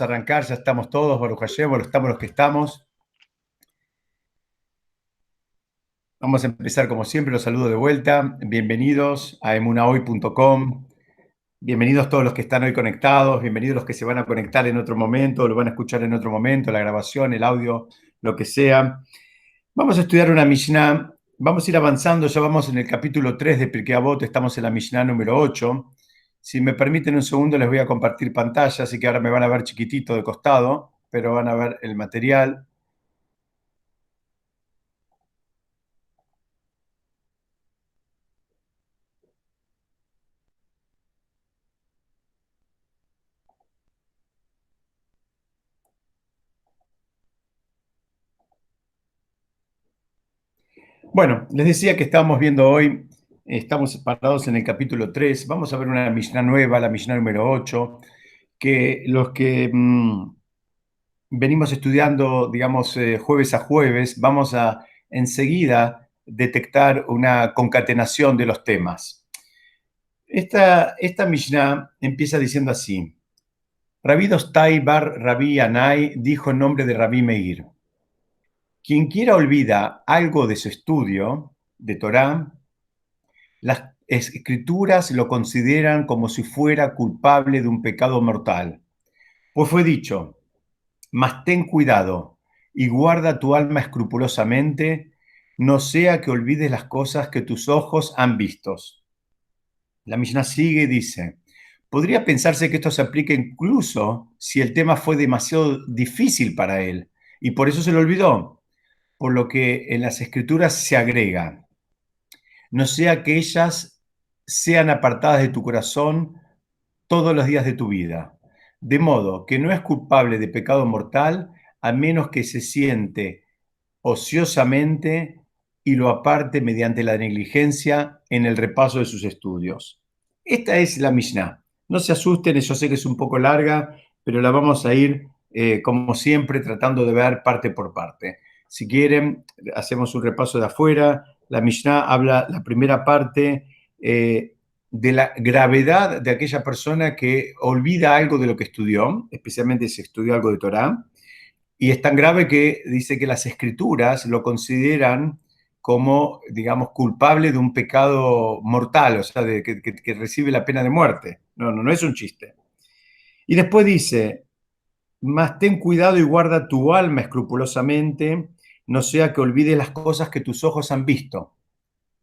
Arrancar, ya estamos todos, Baruch Hashem, bueno, estamos los que estamos. Vamos a empezar como siempre, los saludo de vuelta. Bienvenidos a emunahoy.com. Bienvenidos todos los que están hoy conectados, bienvenidos los que se van a conectar en otro momento, lo van a escuchar en otro momento, la grabación, el audio, lo que sea. Vamos a estudiar una Mishnah, vamos a ir avanzando, ya vamos en el capítulo 3 de Pirkei Avot, estamos en la Mishnah número 8. Si me permiten un segundo les voy a compartir pantalla, así que ahora me van a ver chiquitito de costado, pero van a ver el material. Bueno, les decía que estábamos viendo hoy, estamos parados en el capítulo 3, vamos a ver una Mishnah nueva, la Mishnah número 8, que los que venimos estudiando, digamos, jueves a jueves, vamos a enseguida detectar una concatenación de los temas. Esta Mishnah empieza diciendo así: Rabí Dostai bar Rabí Anai dijo en nombre de Rabí Meir: quien quiera olvida algo de su estudio de Torá, las escrituras lo consideran como si fuera culpable de un pecado mortal. Pues fue dicho: mas ten cuidado y guarda tu alma escrupulosamente, no sea que olvides las cosas que tus ojos han visto. La Mishnah sigue y dice: podría pensarse que esto se aplica incluso si el tema fue demasiado difícil para él y por eso se lo olvidó, por lo que en las escrituras se agrega: no sea que ellas sean apartadas de tu corazón todos los días de tu vida, de modo que no es culpable de pecado mortal a menos que se siente ociosamente y lo aparte mediante la negligencia en el repaso de sus estudios. Esta es la Mishnah. No se asusten, yo sé que es un poco larga, pero la vamos a ir, como siempre, tratando de ver parte por parte. Si quieren, hacemos un repaso de afuera. La Mishnah habla, la primera parte, de la gravedad de aquella persona que olvida algo de lo que estudió, especialmente si estudió algo de Torá, y es tan grave que dice que las escrituras lo consideran como, digamos, culpable de un pecado mortal, o sea, que recibe la pena de muerte. No es un chiste. Y después dice: mas ten cuidado y guarda tu alma escrupulosamente, no sea que olvides las cosas que tus ojos han visto.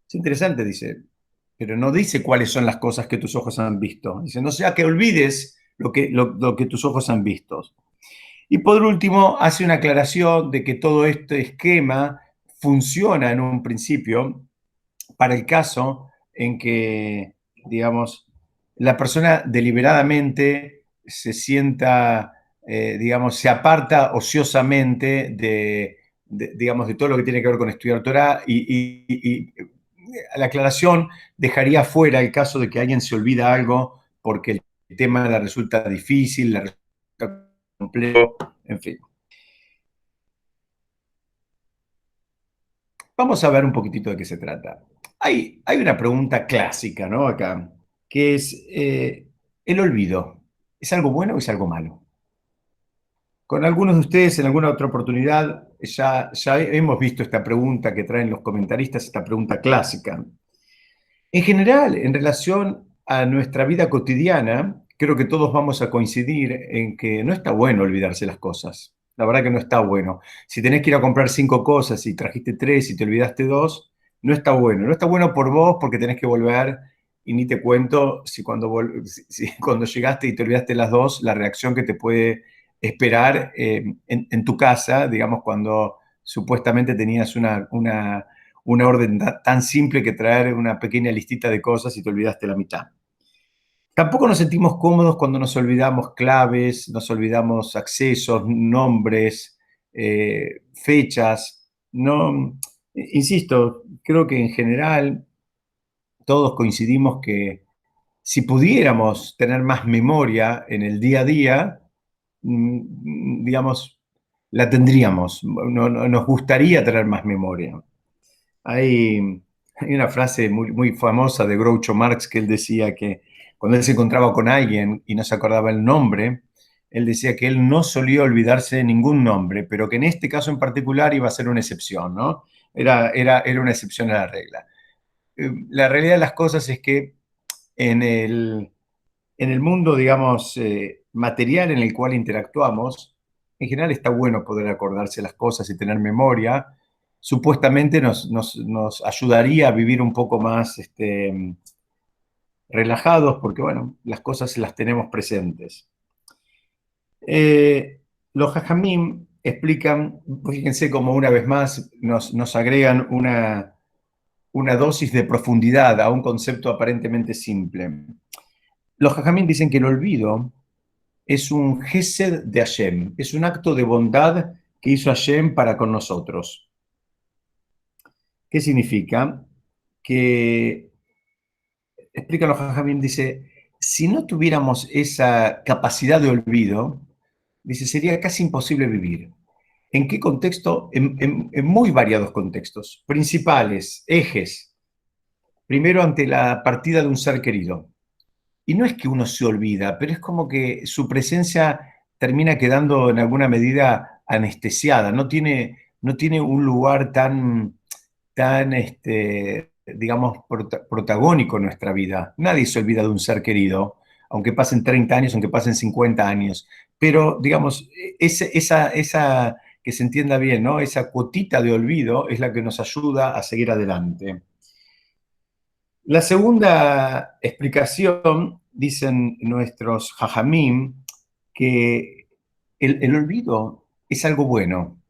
Es interesante, dice, pero no dice cuáles son las cosas que tus ojos han visto. Dice: no sea que olvides lo que tus ojos han visto. Y por último, hace una aclaración de que todo este esquema funciona en un principio para el caso en que, digamos, la persona deliberadamente se sienta, digamos, se aparta ociosamente digamos, de todo lo que tiene que ver con estudiar Torah y la aclaración dejaría fuera el caso de que alguien se olvida algo porque el tema le resulta difícil, le resulta complejo, en fin. Vamos a ver un poquitito de qué se trata. Hay una pregunta clásica, ¿no? Acá, que es el olvido. ¿Es algo bueno o es algo malo? Con algunos de ustedes en alguna otra oportunidad ya hemos visto esta pregunta que traen los comentaristas, esta pregunta clásica. En general, en relación a nuestra vida cotidiana, creo que todos vamos a coincidir en que no está bueno olvidarse las cosas. La verdad que no está bueno. Si tenés que ir a comprar 5 cosas y trajiste 3 y te olvidaste 2, no está bueno. No está bueno por vos porque tenés que volver y ni te cuento si cuando llegaste y te olvidaste las 2, la reacción que te puede esperar en tu casa, digamos, cuando supuestamente tenías una orden tan simple que traer una pequeña listita de cosas y te olvidaste la mitad. Tampoco nos sentimos cómodos cuando nos olvidamos claves, nos olvidamos accesos, nombres, fechas. No, insisto, creo que en general todos coincidimos que si pudiéramos tener más memoria en el día a día, digamos, la tendríamos. Nos gustaría tener más memoria. Hay una frase muy famosa de Groucho Marx que él decía que cuando él se encontraba con alguien y no se acordaba el nombre, él decía que él no solía olvidarse de ningún nombre, pero que en este caso en particular iba a ser una excepción, ¿no? Era una excepción a la regla. La realidad de las cosas es que en el mundo, digamos, material en el cual interactuamos, en general está bueno poder acordarse las cosas y tener memoria. Supuestamente nos ayudaría a vivir un poco más relajados porque, bueno, las cosas las tenemos presentes. Los jajamim explican, fíjense como una vez más nos agregan una dosis de profundidad a un concepto aparentemente simple. Los jajamim dicen que el olvido es un gesed de Hashem, es un acto de bondad que hizo Hashem para con nosotros. ¿Qué significa? Que, explica los jajamim, dice, si no tuviéramos esa capacidad de olvido, dice, sería casi imposible vivir. ¿En qué contexto? En muy variados contextos, principales, ejes. Primero, ante la partida de un ser querido. Y no es que uno se olvida, pero es como que su presencia termina quedando en alguna medida anestesiada, no tiene un lugar tan digamos, protagónico en nuestra vida. Nadie se olvida de un ser querido, aunque pasen 30 años, aunque pasen 50 años. Pero, digamos, esa que se entienda bien, ¿no? Esa cuotita de olvido es la que nos ayuda a seguir adelante. La segunda explicación, dicen nuestros jajamim, que el olvido es algo bueno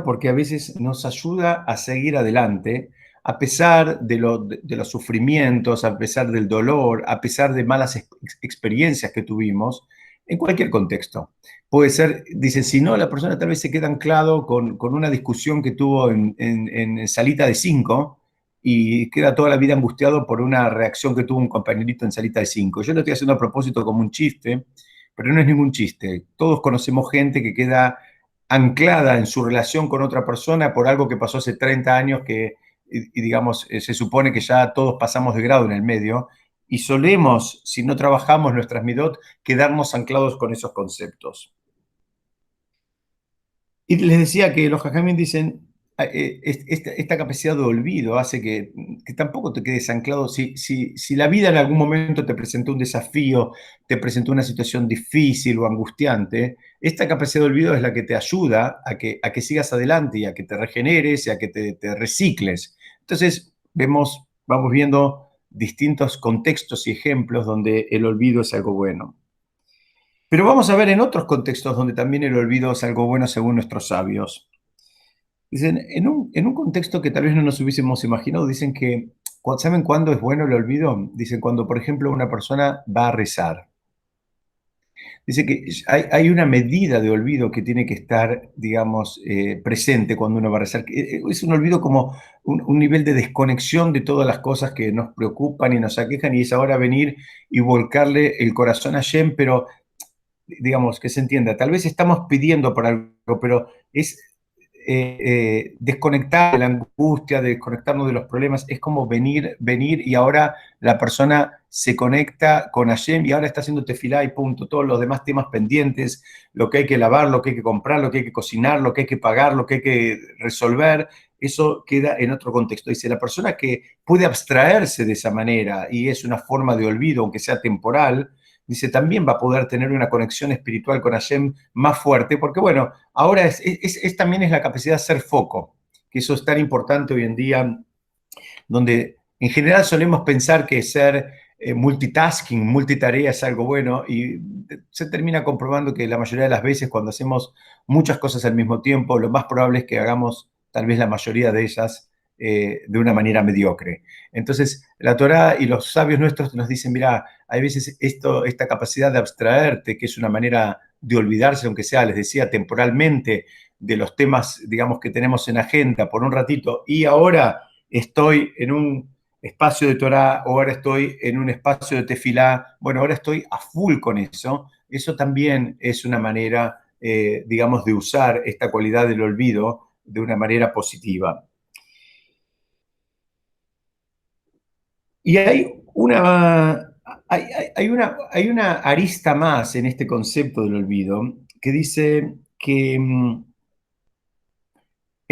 porque a veces nos ayuda a seguir adelante a pesar de los sufrimientos, a pesar del dolor, a pesar de malas experiencias que tuvimos, en cualquier contexto. Puede ser, dice, si no, la persona tal vez se queda anclado con una discusión que tuvo en salita de 5 y queda toda la vida angustiado por una reacción que tuvo un compañerito en salita de 5. Yo lo estoy haciendo a propósito como un chiste, pero no es ningún chiste. Todos conocemos gente que queda anclada en su relación con otra persona por algo que pasó hace 30 años digamos, se supone que ya todos pasamos de grado en el medio y solemos, si no trabajamos nuestras midot, quedarnos anclados con esos conceptos. Y les decía que los jajamín dicen, esta capacidad de olvido hace que tampoco te quedes anclado. Si la vida en algún momento te presentó un desafío, te presentó una situación difícil o angustiante, esta capacidad de olvido es la que te ayuda a que sigas adelante y a que te regeneres y a que te recicles. Entonces, vamos viendo distintos contextos y ejemplos donde el olvido es algo bueno. Pero vamos a ver en otros contextos donde también el olvido es algo bueno según nuestros sabios. Dicen, en un contexto que tal vez no nos hubiésemos imaginado, dicen que, ¿saben cuándo es bueno el olvido? Dicen cuando, por ejemplo, una persona va a rezar. Dice que hay una medida de olvido que tiene que estar, digamos, presente cuando uno va a rezar. Es un olvido como un nivel de desconexión de todas las cosas que nos preocupan y nos aquejan y es ahora venir y volcarle el corazón a Shem, pero digamos, que se entienda, tal vez estamos pidiendo por algo, pero es desconectar de la angustia, desconectarnos de los problemas, es como venir y ahora la persona se conecta con Hashem y ahora está haciendo tefilá y punto, todos los demás temas pendientes, lo que hay que lavar, lo que hay que comprar, lo que hay que cocinar, lo que hay que pagar, lo que hay que resolver, eso queda en otro contexto. Dice, la persona que puede abstraerse de esa manera y es una forma de olvido, aunque sea temporal, dice, también va a poder tener una conexión espiritual con Hashem más fuerte, porque bueno, ahora también es la capacidad de hacer foco, que eso es tan importante hoy en día, donde en general solemos pensar que ser multitasking, multitarea es algo bueno y se termina comprobando que la mayoría de las veces cuando hacemos muchas cosas al mismo tiempo, lo más probable es que hagamos tal vez la mayoría de ellas de una manera mediocre. Entonces, la Torá y los sabios nuestros nos dicen, mira, hay veces esta capacidad de abstraerte, que es una manera de olvidarse, aunque sea, les decía, temporalmente, de los temas, digamos, que tenemos en agenda por un ratito, y ahora estoy en un espacio de Torah o ahora estoy en un espacio de tefilá, bueno, ahora estoy a full con eso también es una manera, digamos, de usar esta cualidad del olvido de una manera positiva. Y hay una arista más en este concepto del olvido que dice que en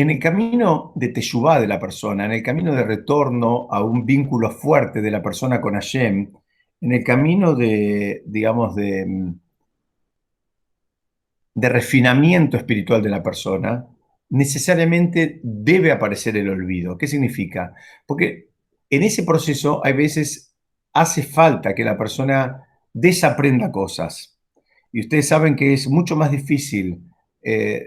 el camino de teshuvá de la persona, en el camino de retorno a un vínculo fuerte de la persona con Hashem, en el camino de, digamos, de refinamiento espiritual de la persona, necesariamente debe aparecer el olvido. ¿Qué significa? Porque en ese proceso hay veces hace falta que la persona desaprenda cosas. Y ustedes saben que es mucho más difícil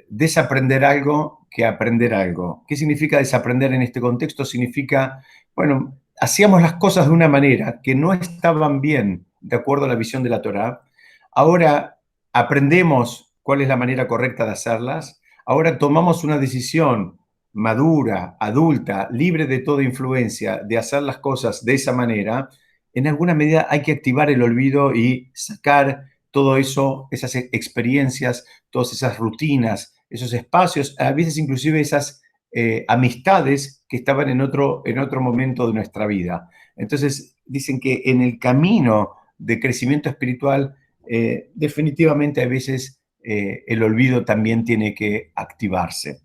desaprender algo que aprender algo. ¿Qué significa desaprender en este contexto? Significa, bueno, hacíamos las cosas de una manera que no estaban bien de acuerdo a la visión de la Torá. Ahora aprendemos cuál es la manera correcta de hacerlas. Ahora tomamos una decisión madura, adulta, libre de toda influencia de hacer las cosas de esa manera. En alguna medida hay que activar el olvido y sacar todo eso, esas experiencias, todas esas rutinas, esos espacios, a veces inclusive esas amistades que estaban en otro momento de nuestra vida. Entonces, dicen que en el camino de crecimiento espiritual, definitivamente a veces el olvido también tiene que activarse.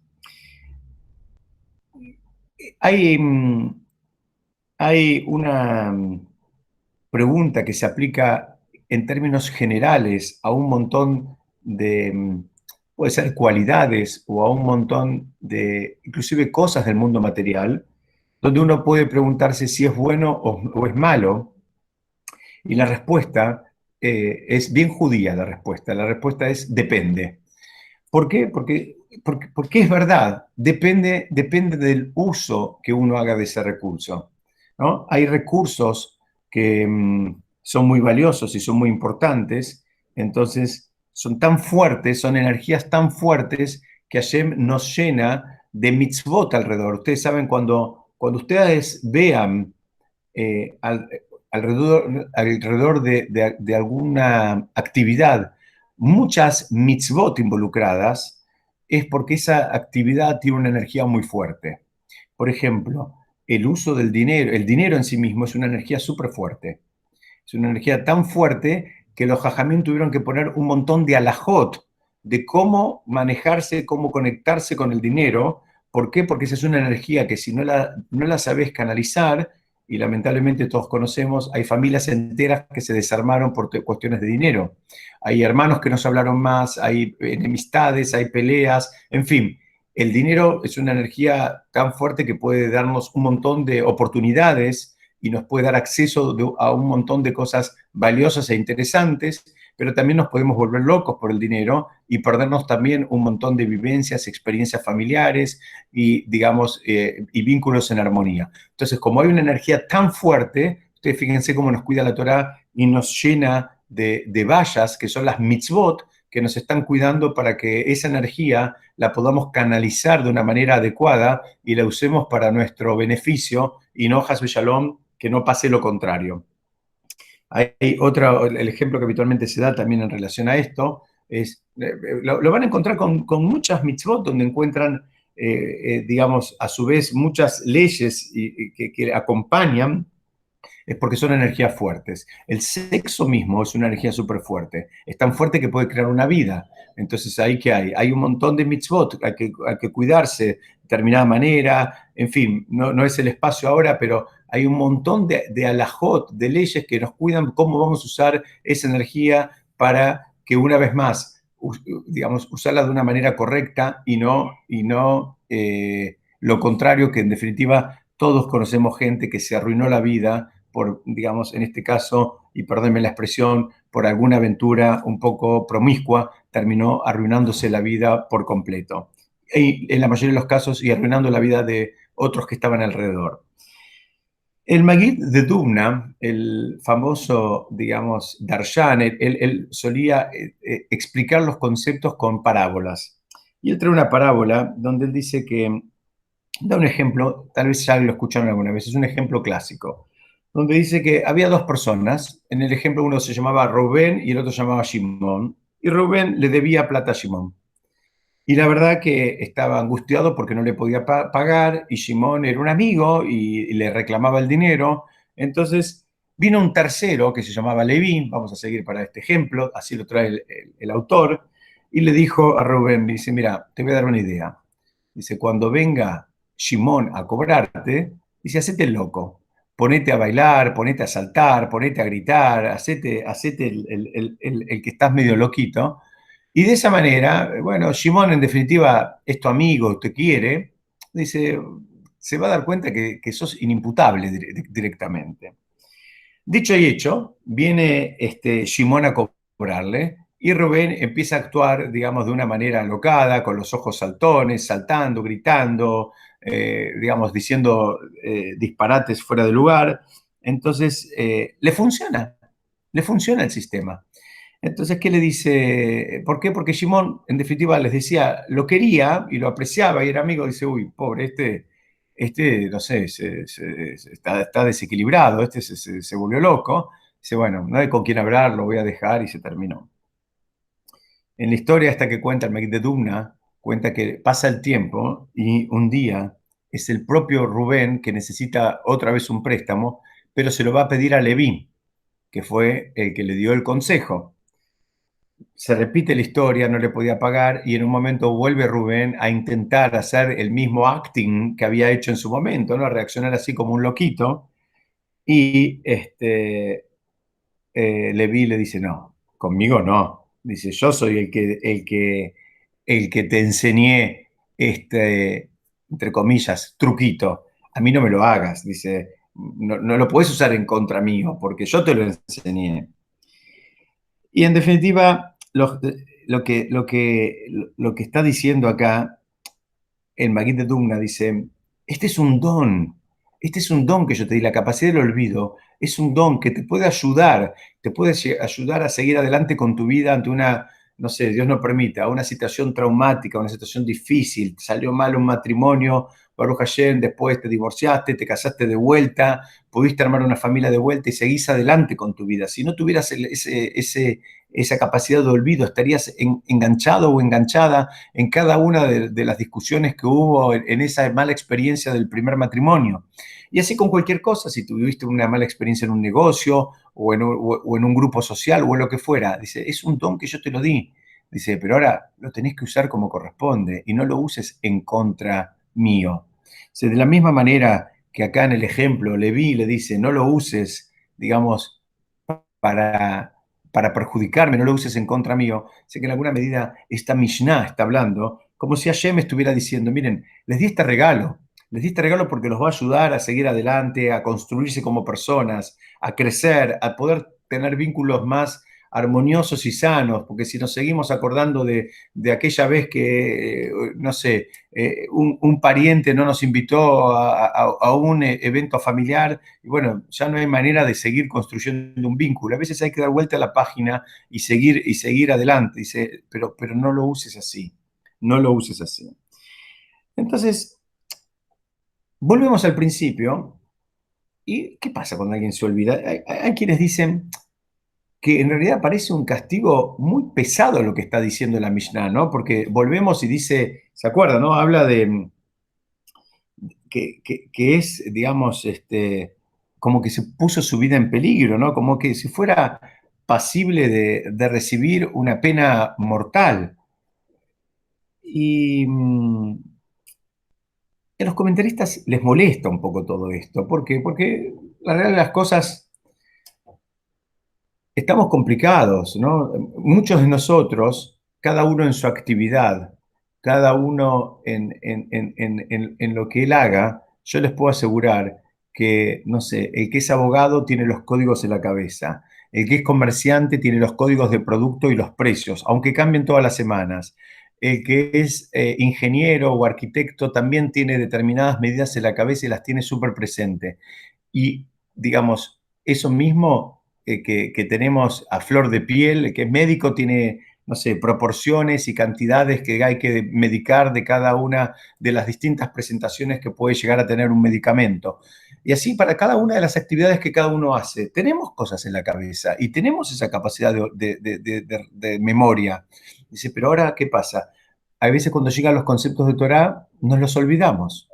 Hay, hay una pregunta que se aplica en términos generales a un montón de, puede ser cualidades o a un montón de, inclusive cosas del mundo material, donde uno puede preguntarse si es bueno o es malo, y la respuesta es bien judía, la respuesta es depende. ¿Por qué? Porque es verdad, depende del uso que uno haga de ese recurso, ¿no? Hay recursos que son muy valiosos y son muy importantes, entonces son tan fuertes, son energías tan fuertes que Hashem nos llena de mitzvot alrededor. Ustedes saben, cuando ustedes vean eh, al- alrededor de alguna actividad muchas mitzvot involucradas, es porque esa actividad tiene una energía muy fuerte. Por ejemplo, el uso del dinero, el dinero en sí mismo es una energía súper fuerte. Es una energía tan fuerte que los jajamín tuvieron que poner un montón de alajot de cómo manejarse, cómo conectarse con el dinero. ¿Por qué? Porque esa es una energía que si no la sabes canalizar, y lamentablemente todos conocemos, hay familias enteras que se desarmaron por cuestiones de dinero. Hay hermanos que no se hablaron más, hay enemistades, hay peleas, en fin. El dinero es una energía tan fuerte que puede darnos un montón de oportunidades y nos puede dar acceso a un montón de cosas valiosas e interesantes, pero también nos podemos volver locos por el dinero y perdernos también un montón de vivencias, experiencias familiares y, digamos, y vínculos en armonía. Entonces, como hay una energía tan fuerte, ustedes fíjense cómo nos cuida la Torá y nos llena de vallas, que son las mitzvot, que nos están cuidando para que esa energía la podamos canalizar de una manera adecuada y la usemos para nuestro beneficio y no, Hasbe Shalom, que no pase lo contrario. Hay otro, el ejemplo que habitualmente se da también en relación a esto, es, lo van a encontrar con muchas mitzvot donde encuentran, digamos, a su vez muchas leyes que acompañan, es porque son energías fuertes. El sexo mismo es una energía súper fuerte. Es tan fuerte que puede crear una vida. Entonces, ¿ahí qué hay? Hay un montón de mitzvot, hay que cuidarse de determinada manera. En fin, no es el espacio ahora, pero hay un montón de alajot, de leyes que nos cuidan cómo vamos a usar esa energía para que una vez más, digamos, usarla de una manera correcta y no lo contrario, que en definitiva todos conocemos gente que se arruinó la vida por, digamos, en este caso, y perdónenme la expresión, por alguna aventura un poco promiscua, terminó arruinándose la vida por completo. Y en la mayoría de los casos, y arruinando la vida de otros que estaban alrededor. El Maguid de Dubna, el famoso, digamos, Darshan, él solía explicar los conceptos con parábolas. Y él trae una parábola donde él dice que da un ejemplo, tal vez ya lo escucharon alguna vez, es un ejemplo clásico, donde dice que había dos personas, en el ejemplo uno se llamaba Rubén y el otro se llamaba Shimón, y Rubén le debía plata a Shimón. Y la verdad que estaba angustiado porque no le podía pagar y Shimón era un amigo y le reclamaba el dinero. Entonces Vino un tercero que se llamaba Leví, vamos a seguir para este ejemplo, así lo trae el autor, y le dijo a Rubén, dice, mira, te voy a dar una idea. Dice, cuando venga Shimón a cobrarte, dice, hacete el loco, ponete a bailar, ponete a saltar, ponete a gritar, hacete el que estás medio loquito. Y de esa manera, bueno, Shimón en definitiva es tu amigo, te quiere, dice, se va a dar cuenta que sos inimputable directamente. Dicho y hecho, viene Shimón a cobrarle y Rubén empieza a actuar, digamos, de una manera alocada, con los ojos saltones, saltando, gritando, digamos, diciendo disparates fuera de lugar. Entonces, le funciona el sistema. Entonces, ¿qué le dice? ¿Por qué? Porque Simón, en definitiva, les decía, lo quería y lo apreciaba y era amigo. Dice, uy, pobre, no sé, está desequilibrado, se volvió loco. Dice, bueno, no hay con quién hablar, lo voy a dejar y se terminó. En la historia esta que cuenta el Meg de Dumna, cuenta que pasa el tiempo y un día es el propio Rubén que necesita otra vez un préstamo, pero se lo va a pedir a Leví, que fue el que le dio el consejo. Se repite la historia, no le podía pagar y en un momento vuelve Rubén a intentar hacer el mismo acting que había hecho en su momento, ¿no? A reaccionar así como un loquito y Leví le dice, no, conmigo no. Dice, yo soy el que te enseñé entre comillas, truquito. A mí no me lo hagas. Dice, no, no lo puedes usar en contra mío porque yo te lo enseñé. Y en definitiva, lo que está diciendo acá el Maguid de Dumna, dice, este es un don que yo te di, la capacidad del olvido, es un don que te puede ayudar a seguir adelante con tu vida ante una, no sé, Dios no permita, una situación traumática, una situación difícil, te salió mal un matrimonio, Baruch Hashem, después te divorciaste, te casaste de vuelta, pudiste armar una familia de vuelta y seguís adelante con tu vida. Si no tuvieras esa capacidad de olvido, estarías enganchado o enganchada en cada una de las discusiones que hubo en esa mala experiencia del primer matrimonio. Y así con cualquier cosa, si tuviste una mala experiencia en un negocio o en un grupo social o en lo que fuera, dice, es un don que yo te lo di. Dice, pero ahora lo tenés que usar como corresponde y no lo uses en contra mío. Dice, de la misma manera que acá en el ejemplo Leví le dice, no lo uses, digamos, para, para perjudicarme, no lo uses en contra mío. Sé que en alguna medida esta Mishnah está hablando como si Hashem estuviera diciendo, miren, les di este regalo porque los va a ayudar a seguir adelante, a construirse como personas, a crecer, a poder tener vínculos más armoniosos y sanos, porque si nos seguimos acordando de aquella vez que, no sé, un pariente no nos invitó a un evento familiar, y bueno, ya no hay manera de seguir construyendo un vínculo. A veces hay que dar vuelta a la página y seguir adelante. Dice, pero no lo uses así, no lo uses así. Entonces, volvemos al principio. ¿Y qué pasa cuando alguien se olvida? Hay quienes dicen que en realidad parece un castigo muy pesado lo que está diciendo la Mishnah, ¿no? Porque volvemos y dice, ¿se acuerdan, no? Habla de que es, digamos, como que se puso su vida en peligro, ¿no? Como que si fuera pasible de recibir una pena mortal. Y a los comentaristas les molesta un poco todo esto. ¿Por qué? Porque la realidad de las cosas, estamos complicados, ¿no? Muchos de nosotros, cada uno en su actividad, cada uno en lo que él haga, yo les puedo asegurar que, no sé, el que es abogado tiene los códigos en la cabeza, el que es comerciante tiene los códigos de producto y los precios, aunque cambien todas las semanas. El que es ingeniero o arquitecto también tiene determinadas medidas en la cabeza y las tiene súper presente. Y, digamos, eso mismo que tenemos a flor de piel, que es médico, tiene, no sé, proporciones y cantidades que hay que medicar de cada una de las distintas presentaciones que puede llegar a tener un medicamento. Y así para cada una de las actividades que cada uno hace, tenemos cosas en la cabeza y tenemos esa capacidad de memoria. Dice, pero ahora, ¿qué pasa? A veces cuando llegan los conceptos de Torah, nos los olvidamos.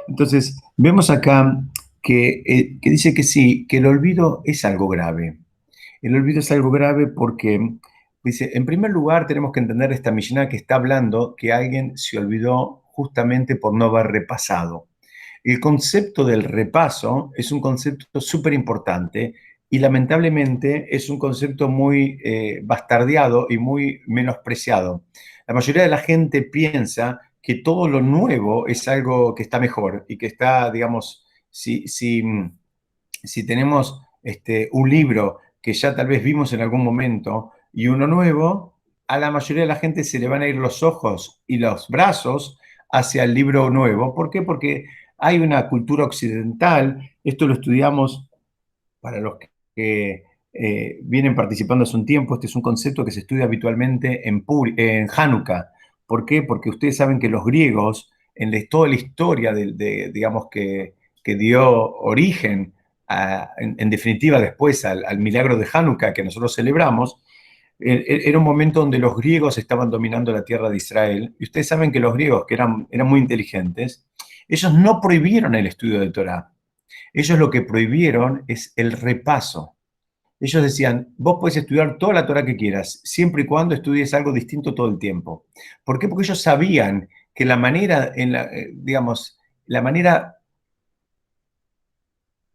Entonces, vemos acá que dice que sí, que el olvido es algo grave. El olvido es algo grave porque, dice, en primer lugar tenemos que entender esta Mishnah que está hablando que alguien se olvidó justamente por no haber repasado. El concepto del repaso es un concepto súper importante y lamentablemente es un concepto muy bastardeado y muy menospreciado. La mayoría de la gente piensa que todo lo nuevo es algo que está mejor y que está, digamos, si tenemos un libro que ya tal vez vimos en algún momento y uno nuevo, a la mayoría de la gente se le van a ir los ojos y los brazos hacia el libro nuevo. ¿Por qué? Porque hay una cultura occidental, esto lo estudiamos para los que vienen participando hace un tiempo, este es un concepto que se estudia habitualmente en Hanukkah. ¿Por qué? Porque ustedes saben que los griegos, toda la historia digamos, que dio origen, en definitiva, después al milagro de Hanukkah que nosotros celebramos, era un momento donde los griegos estaban dominando la tierra de Israel. Y ustedes saben que los griegos, que eran muy inteligentes, ellos no prohibieron el estudio de Torah. Ellos lo que prohibieron es el repaso. Ellos decían, vos podés estudiar toda la Torah que quieras, siempre y cuando estudies algo distinto todo el tiempo. ¿Por qué? Porque ellos sabían que la manera, digamos, la manera,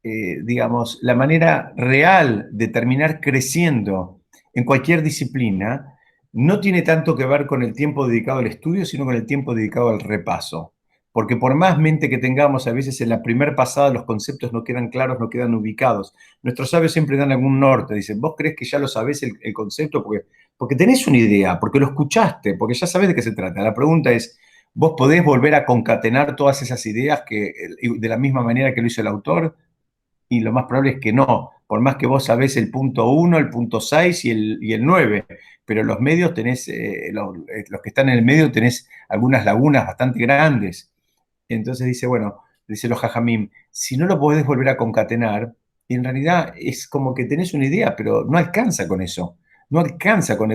digamos, la manera real de terminar creciendo en cualquier disciplina no tiene tanto que ver con el tiempo dedicado al estudio, sino con el tiempo dedicado al repaso. Porque por más mente que tengamos, a veces en la primera pasada los conceptos no quedan claros, no quedan ubicados. Nuestros sabios siempre dan algún norte, dicen, vos crees que ya lo sabés el concepto porque tenés una idea, porque lo escuchaste, porque ya sabés de qué se trata. La pregunta es, ¿vos podés volver a concatenar todas esas ideas de la misma manera que lo hizo el autor? Y lo más probable es que no, por más que vos sabés el punto 1, el punto 6 y el 9, pero los medios tenés, los que están en el medio tenés algunas lagunas bastante grandes. Entonces dice, bueno, dice los Jajamim, si no lo podés volver a concatenar, en realidad es como que tenés una idea, pero no alcanza con eso. No alcanza con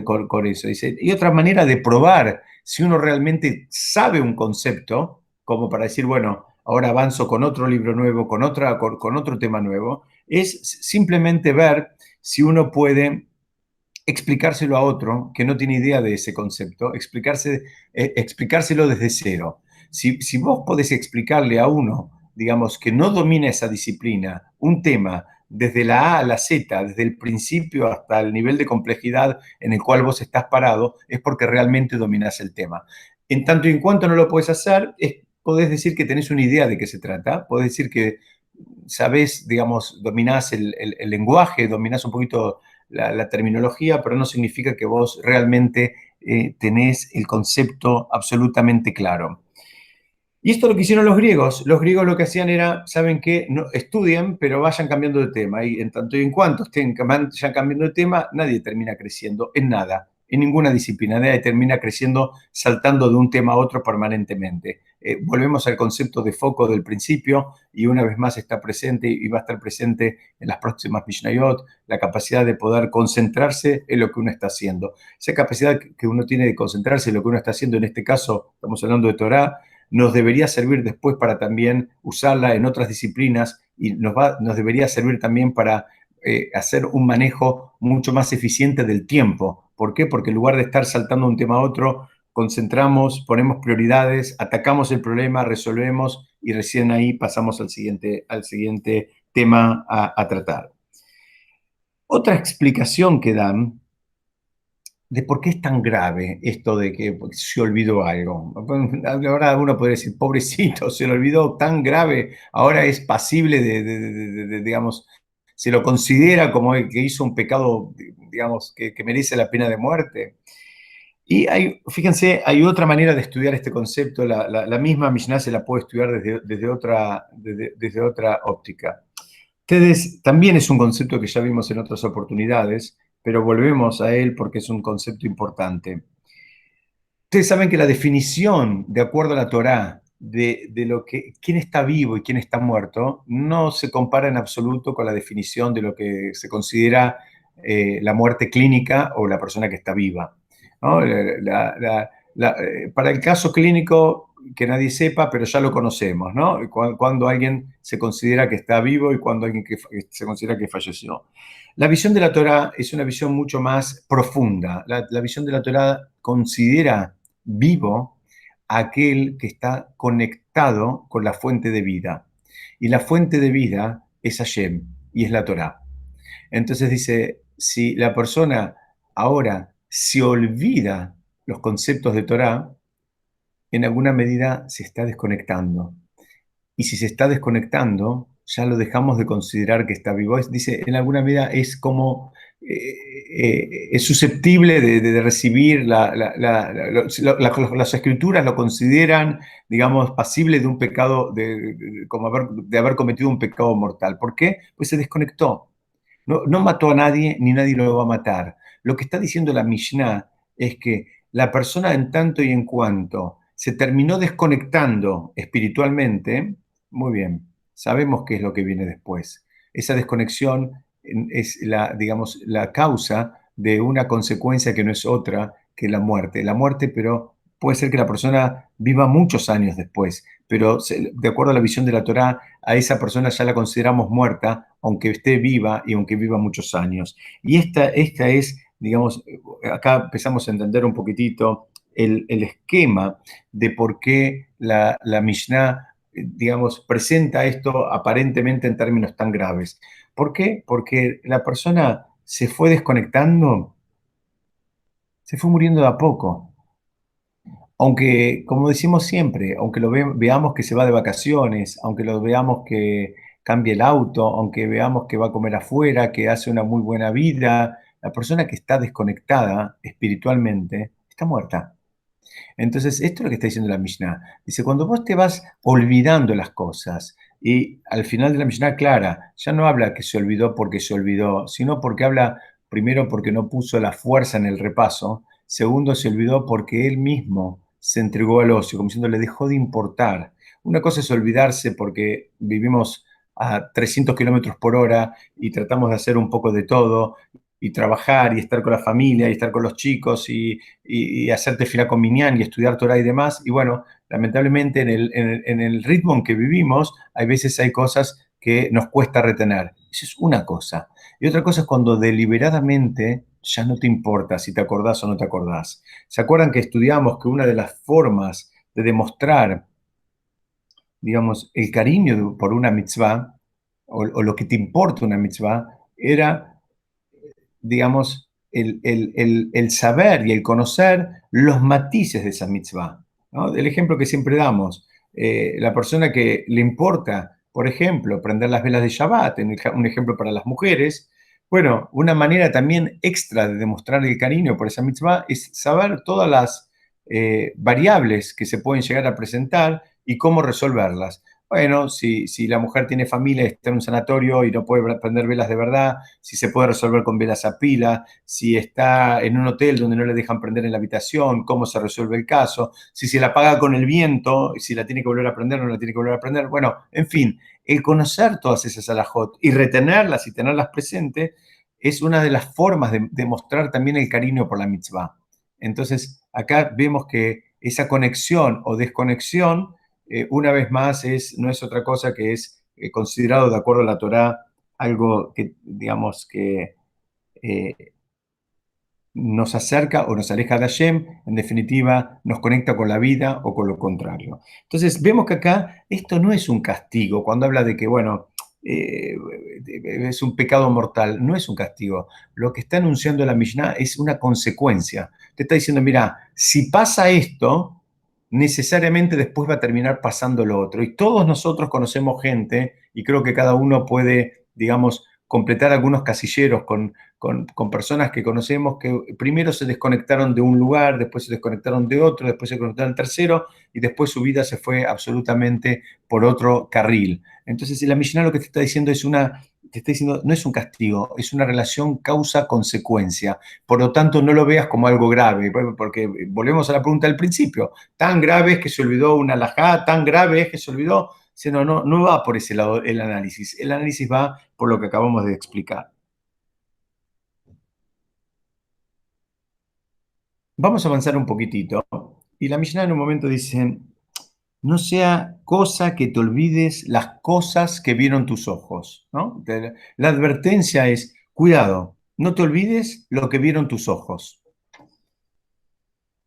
eso. Dice, y otra manera de probar si uno realmente sabe un concepto, como para decir, bueno, ahora avanzo con otro libro nuevo, con otro tema nuevo, es simplemente ver si uno puede explicárselo a otro que no tiene idea de ese concepto, explicárselo desde cero. Si vos podés explicarle a uno, digamos, que no domina esa disciplina, un tema, desde la A a la Z, desde el principio hasta el nivel de complejidad en el cual vos estás parado, es porque realmente dominás el tema. En tanto y en cuanto no lo podés hacer, podés decir que tenés una idea de qué se trata, podés decir que sabés, digamos, dominás el lenguaje, dominás un poquito la terminología, pero no significa que vos realmente tenés el concepto absolutamente claro. Y esto es lo que hicieron los griegos. Los griegos lo que hacían era, ¿saben qué? No, estudien, pero vayan cambiando de tema. Y en tanto y en cuanto estén ya cambiando de tema, nadie termina creciendo en nada, en ninguna disciplina. Nadie termina creciendo saltando de un tema a otro permanentemente. Volvemos al concepto de foco del principio y una vez más está presente y va a estar presente en las próximas Mishnayot, la capacidad de poder concentrarse en lo que uno está haciendo. Esa capacidad que uno tiene de concentrarse en lo que uno está haciendo, en este caso estamos hablando de Torah, nos debería servir después para también usarla en otras disciplinas y nos debería servir también para hacer un manejo mucho más eficiente del tiempo. ¿Por qué? Porque en lugar de estar saltando de un tema a otro, concentramos, ponemos prioridades, atacamos el problema, resolvemos y recién ahí pasamos al siguiente tema a tratar. Otra explicación que dan de por qué es tan grave esto de que se olvidó algo. Ahora uno podría decir, pobrecito, se lo olvidó tan grave, ahora es pasible digamos, se lo considera como el que hizo un pecado, digamos, que merece la pena de muerte. Y fíjense, hay otra manera de estudiar este concepto, la misma Mishnah se la puede estudiar desde otra óptica. Ustedes, también es un concepto que ya vimos en otras oportunidades, pero volvemos a él porque es un concepto importante. Ustedes saben que la definición, de acuerdo a la Torá, de lo que quién está vivo y quién está muerto, no se compara en absoluto con la definición de lo que se considera la muerte clínica o la persona que está viva, ¿no? Para el caso clínico, que nadie sepa, pero ya lo conocemos, ¿no? Cuando alguien se considera que está vivo y cuando alguien se considera que falleció. La visión de la Torá es una visión mucho más profunda. La visión de la Torá considera vivo a aquel que está conectado con la fuente de vida. Y la fuente de vida es Hashem y es la Torá. Entonces dice, si la persona ahora se olvida los conceptos de Torá, en alguna medida se está desconectando. Y si se está desconectando, ya lo dejamos de considerar que está vivo. Dice, en alguna medida es como, es susceptible de recibir, las escrituras lo consideran, digamos, pasible de un pecado, como de haber cometido un pecado mortal. ¿Por qué? Pues se desconectó. No, no mató a nadie ni nadie lo va a matar. Lo que está diciendo la Mishnah es que la persona en tanto y en cuanto se terminó desconectando espiritualmente, muy bien, sabemos qué es lo que viene después. Esa desconexión es la, digamos, la causa de una consecuencia que no es otra que la muerte. La muerte, pero puede ser que la persona viva muchos años después, pero de acuerdo a la visión de la Torá, a esa persona ya la consideramos muerta, aunque esté viva y aunque viva muchos años. Y esta es, digamos, acá empezamos a entender un poquitito el esquema de por qué la Mishnah, digamos, presenta esto aparentemente en términos tan graves. ¿Por qué? Porque la persona se fue desconectando, se fue muriendo de a poco. Aunque, como decimos siempre, aunque veamos que se va de vacaciones, aunque lo veamos que cambia el auto, aunque veamos que va a comer afuera, que hace una muy buena vida, la persona que está desconectada espiritualmente está muerta. Entonces, esto es lo que está diciendo la Mishnah. Dice, cuando vos te vas olvidando las cosas, y al final de la Mishnah, clara, ya no habla que se olvidó porque se olvidó, sino porque habla, primero, porque no puso la fuerza en el repaso, segundo, se olvidó porque él mismo se entregó al ocio, como diciendo, le dejó de importar. Una cosa es olvidarse porque vivimos a 300 kilómetros por hora y tratamos de hacer un poco de todo, y trabajar y estar con la familia y estar con los chicos y hacerte fila con Minyan y estudiar Torah y demás. Y bueno, lamentablemente en el ritmo en que vivimos, hay veces hay cosas que nos cuesta retener. Eso es una cosa. Y otra cosa es cuando deliberadamente ya no te importa si te acordás o no te acordás. ¿Se acuerdan que estudiamos que una de las formas de demostrar, digamos, el cariño por una mitzvah o lo que te importa una mitzvah era, digamos, el saber y el conocer los matices de esa mitzvah, ¿no? El ejemplo que siempre damos, la persona que le importa, por ejemplo, prender las velas de Shabbat, un ejemplo para las mujeres, bueno, una manera también extra de demostrar el cariño por esa mitzvah es saber todas las variables que se pueden llegar a presentar y cómo resolverlas. Bueno, si la mujer tiene familia y está en un sanatorio y no puede prender velas de verdad, si se puede resolver con velas a pila, si está en un hotel donde no le dejan prender en la habitación, cómo se resuelve el caso, si se la apaga con el viento, si la tiene que volver a prender o no la tiene que volver a prender. Bueno, en fin, el conocer todas esas alajot y retenerlas y tenerlas presentes es una de las formas de mostrar también el cariño por la mitzvah. Entonces, acá vemos que esa conexión o desconexión, una vez más, no es otra cosa que es considerado de acuerdo a la Torá algo que, digamos, que eh, nos acerca o nos aleja de Hashem, en definitiva, nos conecta con la vida o con lo contrario. Entonces, vemos que acá esto no es un castigo, cuando habla de que, bueno, eh, es un pecado mortal, no es un castigo. Lo que está anunciando la Mishnah es una consecuencia. Te está diciendo, mira, si pasa esto, necesariamente después va a terminar pasando lo otro. Y todos nosotros conocemos gente, y creo que cada uno puede, digamos, completar algunos casilleros con personas que conocemos que primero se desconectaron de un lugar, después se desconectaron de otro, después se conectaron al tercero y después su vida se fue absolutamente por otro carril. Entonces, la Mishnah lo que te está diciendo te está diciendo, no es un castigo, es una relación causa-consecuencia. Por lo tanto, no lo veas como algo grave, porque volvemos a la pregunta del principio. Tan grave es que se olvidó una alajá, tan grave es que se olvidó. No, no, no va por ese lado el análisis. El análisis va por lo que acabamos de explicar. Vamos a avanzar un poquitito. Y la Mishnah en un momento dice, no sea cosa que te olvides las cosas que vieron tus ojos, ¿no? La advertencia es, cuidado, no te olvides lo que vieron tus ojos.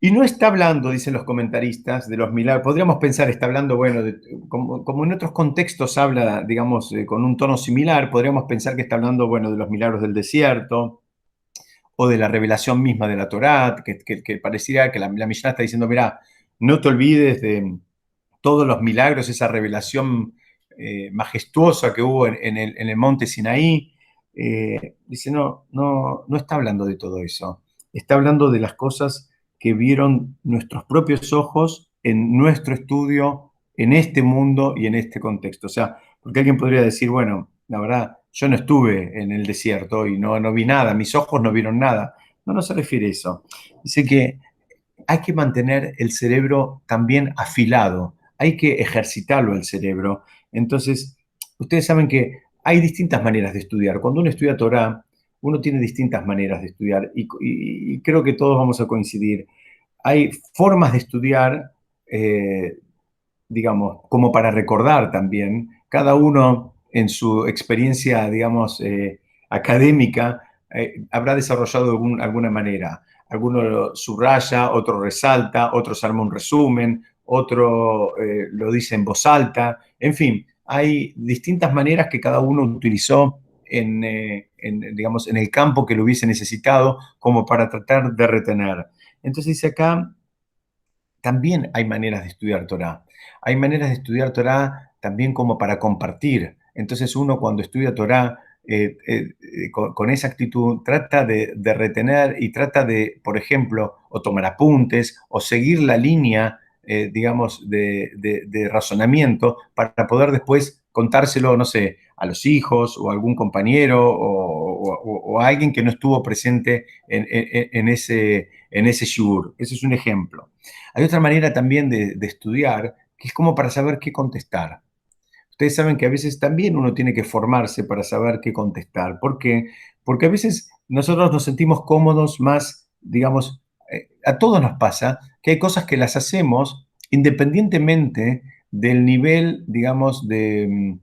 Y no está hablando, dicen los comentaristas, de los milagros. Podríamos pensar, está hablando, bueno, como en otros contextos habla, digamos, con un tono similar, podríamos pensar que está hablando, bueno, de los milagros del desierto o de la revelación misma de la Torá, que pareciera que la Mishnah está diciendo, mira, no te olvides de todos los milagros, esa revelación majestuosa que hubo en el monte Sinaí. Dice, no está hablando de todo eso. Está hablando de las cosas que vieron nuestros propios ojos en nuestro estudio, en este mundo y en este contexto. O sea, porque alguien podría decir, bueno, la verdad, yo no estuve en el desierto y no vi nada, mis ojos no vieron nada. No se refiere a eso. Dice que hay que mantener el cerebro también afilado, hay que ejercitarlo el cerebro. Entonces, ustedes saben que hay distintas maneras de estudiar. Cuando uno estudia Torah, uno tiene distintas maneras de estudiar y creo que todos vamos a coincidir. Hay formas de estudiar, digamos, como para recordar también, cada uno en su experiencia, digamos, académica, habrá desarrollado alguna manera. Alguno lo subraya, otro resalta, otro se arma un resumen, otro lo dice en voz alta. En fin, hay distintas maneras que cada uno utilizó digamos, en el campo que lo hubiese necesitado como para tratar de retener. Entonces dice acá, también hay maneras de estudiar Torah. Hay maneras de estudiar Torah también como para compartir. Entonces uno cuando estudia Torah con esa actitud trata de retener y trata de, por ejemplo, o tomar apuntes o seguir la línea, digamos, de razonamiento para poder después contárselo, no sé, a los hijos o a algún compañero o a alguien que no estuvo presente en ese shiur. Ese es un ejemplo. Hay otra manera también de estudiar que es como para saber qué contestar. Ustedes saben que a veces también uno tiene que formarse para saber qué contestar. ¿Por qué? Porque a veces nosotros nos sentimos cómodos más, digamos, a todos nos pasa que hay cosas que las hacemos independientemente del nivel, digamos, de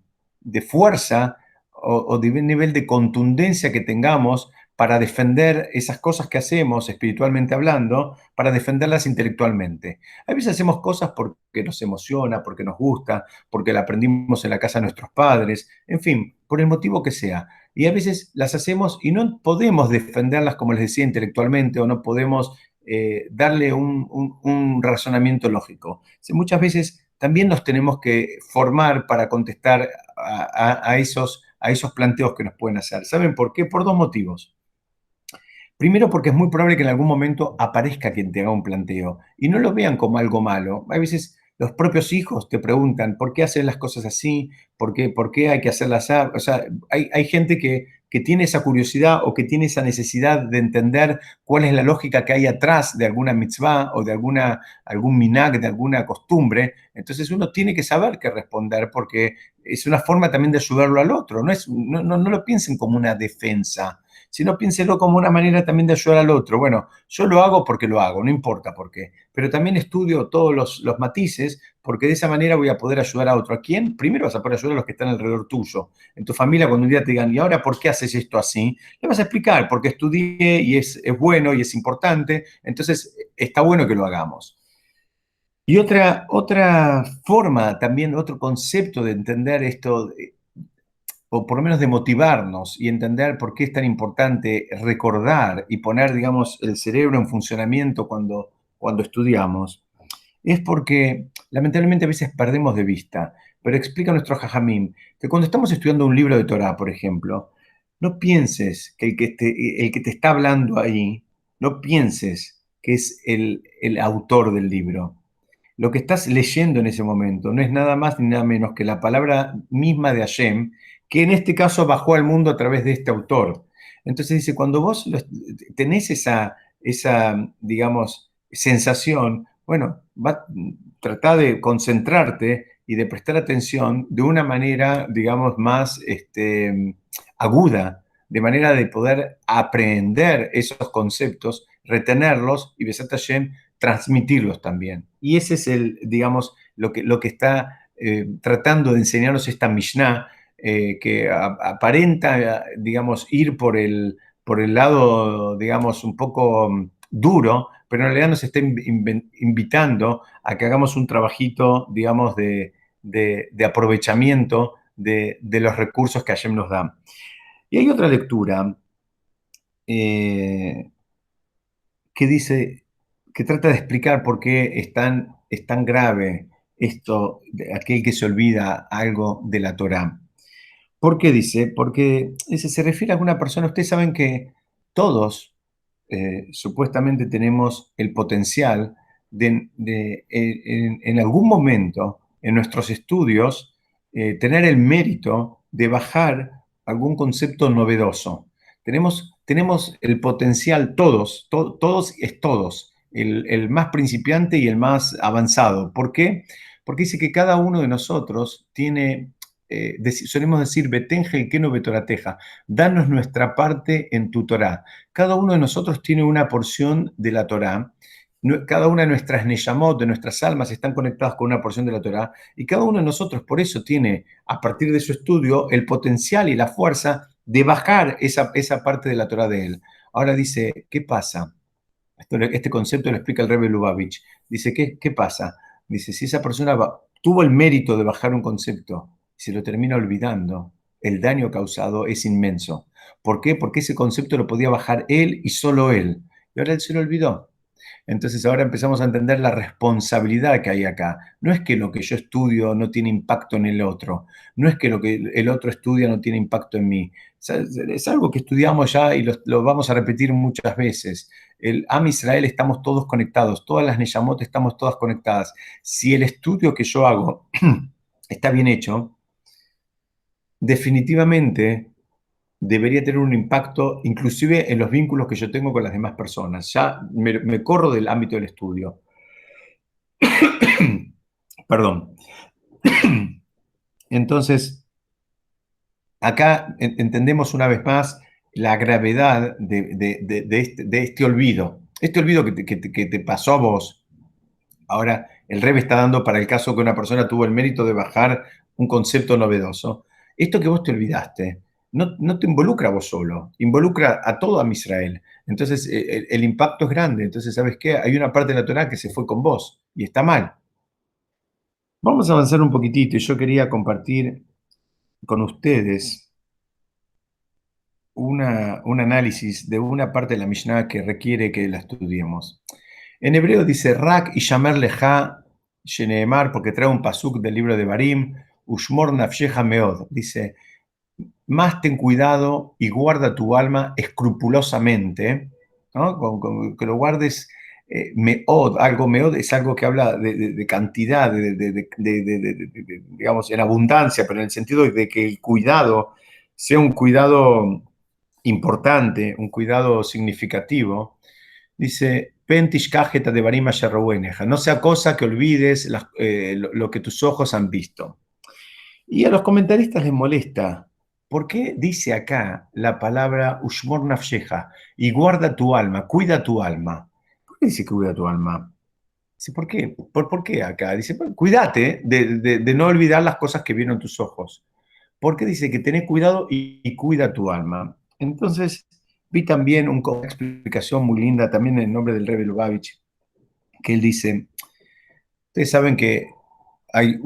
fuerza o del nivel de contundencia que tengamos para defender esas cosas que hacemos espiritualmente hablando, para defenderlas intelectualmente. A veces hacemos cosas porque nos emociona, porque nos gusta, porque la aprendimos en la casa de nuestros padres, en fin, por el motivo que sea. Y a veces las hacemos y no podemos defenderlas, como les decía, intelectualmente, o no podemos darle un razonamiento lógico. Muchas veces también nos tenemos que formar para contestar a esos planteos que nos pueden hacer. ¿Saben por qué? Por dos motivos. Primero, porque es muy probable que en algún momento aparezca quien te haga un planteo y no lo vean como algo malo. A veces los propios hijos te preguntan por qué hacen las cosas así, por qué hay que hacerlas así. O sea, hay gente que tiene esa curiosidad o que tiene esa necesidad de entender cuál es la lógica que hay atrás de alguna mitzvah o de algún minhag, de alguna costumbre. Entonces uno tiene que saber qué responder porque es una forma también de ayudarlo al otro. No lo piensen como una defensa, sino piénselo como una manera también de ayudar al otro. Bueno, yo lo hago porque lo hago, no importa por qué, pero también estudio todos los matices porque de esa manera voy a poder ayudar a otro. ¿A quién? Primero vas a poder ayudar a los que están alrededor tuyo. En tu familia, cuando un día te digan, ¿y ahora por qué haces esto así? Le vas a explicar, porque estudié y es bueno y es importante, entonces está bueno que lo hagamos. Y otra forma, también otro concepto de entender esto, o por lo menos de motivarnos y entender por qué es tan importante recordar y poner, digamos, el cerebro en funcionamiento cuando estudiamos, es porque lamentablemente a veces perdemos de vista. Pero explica nuestro Jajamim que cuando estamos estudiando un libro de Torah, por ejemplo, no pienses que el que te está hablando ahí, no pienses que es el autor del libro. Lo que estás leyendo en ese momento no es nada más ni nada menos que la palabra misma de Hashem, que en este caso bajó al mundo a través de este autor. Entonces dice, cuando vos tenés digamos, sensación, bueno, trata de concentrarte y de prestar atención de una manera, digamos, más aguda, de manera de poder aprender esos conceptos, retenerlos y Besat Hashem transmitirlos también. Y ese es digamos, lo que está tratando de enseñarnos esta Mishnah, que aparenta, digamos, ir por el lado, digamos, un poco duro, pero en realidad nos está invitando a que hagamos un trabajito, digamos, de aprovechamiento de los recursos que Hashem nos da. Y hay otra lectura eh, que dice, que trata de explicar por qué es tan grave esto, de aquel que se olvida algo de la Torá. ¿Por qué dice? Porque dice, se refiere a alguna persona, ustedes saben que todos supuestamente tenemos el potencial en algún momento en nuestros estudios tener el mérito de bajar algún concepto novedoso. Tenemos el potencial todos, todos es todos, el más principiante y el más avanzado. ¿Por qué? Porque dice que cada uno de nosotros tiene, solemos decir, Betengel que no betorateja, danos nuestra parte en tu Torá. Cada uno de nosotros tiene una porción de la Torá. Cada una de nuestras neyamot, de nuestras almas, están conectadas con una porción de la Torá. Y cada uno de nosotros, por eso, tiene, a partir de su estudio, el potencial y la fuerza de bajar esa parte de la Torá de él. Ahora dice, ¿qué pasa? Este concepto lo explica el Rebbe Lubavitch. Dice, ¿qué pasa? Dice, si esa persona tuvo el mérito de bajar un concepto y se lo termina olvidando, el daño causado es inmenso. ¿Por qué? Porque ese concepto lo podía bajar él y solo él. Y ahora él se lo olvidó. Entonces ahora empezamos a entender la responsabilidad que hay acá. No es que lo que yo estudio no tiene impacto en el otro, no es que lo que el otro estudia no tiene impacto en mí. Es algo que estudiamos ya y lo vamos a repetir muchas veces. El Am Israel estamos todos conectados, todas las Neyamot estamos todas conectadas. Si el estudio que yo hago está bien hecho, definitivamente debería tener un impacto inclusive en los vínculos que yo tengo con las demás personas. Ya me corro del ámbito del estudio. Perdón. Entonces, acá entendemos una vez más la gravedad de este olvido. Este olvido que te pasó a vos. Ahora, el Rebbe está dando para el caso que una persona tuvo el mérito de bajar un concepto novedoso. Esto que vos te olvidaste no te involucra a vos solo, involucra a todo a Israel. Entonces, el impacto es grande. Entonces, ¿sabes qué? Hay una parte de la Torah que se fue con vos y está mal. Vamos a avanzar un poquitito y yo quería compartir con ustedes un análisis de una parte de la Mishnah que requiere que la estudiemos. En hebreo dice Rak y Shamer Leja Sheneemar, porque trae un pasuk del libro de Barim, Ushmor Nafsheja Meod. Dice, más ten cuidado y guarda tu alma escrupulosamente, ¿no? Que lo guardes. Meod, algo meod es algo que habla de cantidad, digamos, en abundancia, pero en el sentido de que el cuidado sea un cuidado importante, un cuidado significativo. Dice, Pentishkajeta de Barima Sharroweneja, no sea cosa que olvides lo que tus ojos han visto. Y a los comentaristas les molesta. ¿Por qué dice acá la palabra Ushmor Nafsheja y guarda tu alma, cuida tu alma? ¿Por qué dice cuida tu alma? Dice, ¿por qué? ¿Por qué acá? Dice, cuídate de no olvidar las cosas que vieron tus ojos. ¿Por qué dice que tenés cuidado y cuida tu alma? Entonces, vi también una explicación muy linda, también en nombre del Rebbe Lubavitch, que él dice, ustedes saben que hay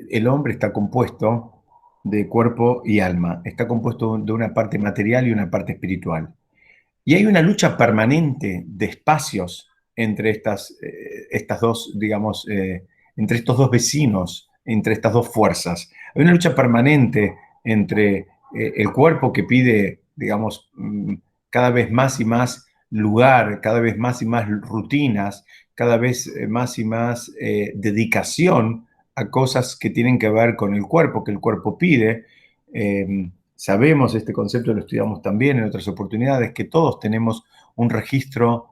el hombre está compuesto de cuerpo y alma, está compuesto de una parte material y una parte espiritual. Y hay una lucha permanente de espacios entre estas dos, digamos, entre estos dos vecinos, entre estas dos fuerzas. Hay una lucha permanente entre el cuerpo que pide, digamos, cada vez más y más lugar, cada vez más y más rutinas, cada vez más y más dedicación a cosas que tienen que ver con el cuerpo, que el cuerpo pide. Sabemos, este concepto lo estudiamos también en otras oportunidades, que todos tenemos un registro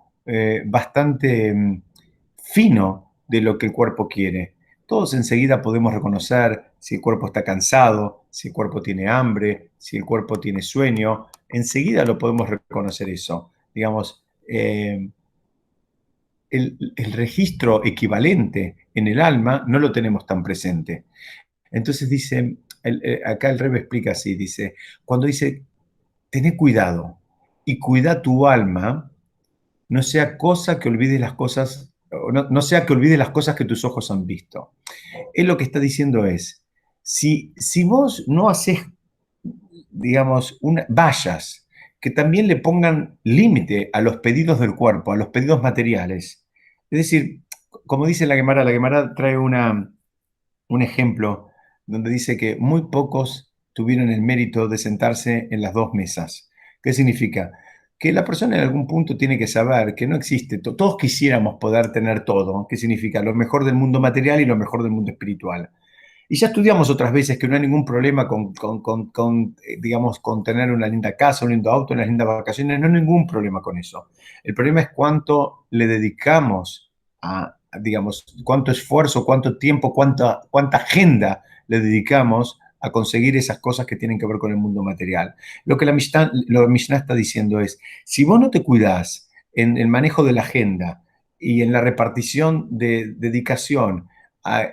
bastante fino de lo que el cuerpo quiere. Todos enseguida podemos reconocer si el cuerpo está cansado, si el cuerpo tiene hambre, si el cuerpo tiene sueño. Enseguida lo podemos reconocer eso. Digamos, el registro equivalente en el alma no lo tenemos tan presente. Entonces dice, acá el Rebbe explica así, dice, cuando dice, tené cuidado y cuida tu alma, no sea cosa que olvides las cosas, no sea que olvides las cosas que tus ojos han visto. Él lo que está diciendo es, si vos no haces, digamos, vallas que también le pongan límite a los pedidos del cuerpo, a los pedidos materiales. Es decir, como dice la Gemara trae un ejemplo donde dice que muy pocos tuvieron el mérito de sentarse en las dos mesas. ¿Qué significa? Que la persona en algún punto tiene que saber que no existe, todos quisiéramos poder tener todo. ¿Qué significa? Lo mejor del mundo material y lo mejor del mundo espiritual. Y ya estudiamos otras veces que no hay ningún problema digamos, con tener una linda casa, un lindo auto, unas lindas vacaciones, no hay ningún problema con eso. El problema es cuánto le dedicamos digamos, cuánto esfuerzo, cuánto tiempo, cuánta agenda le dedicamos a conseguir esas cosas que tienen que ver con el mundo material. Lo que la Mishnah está diciendo es, si vos no te cuidás en el manejo de la agenda y en la repartición de dedicación,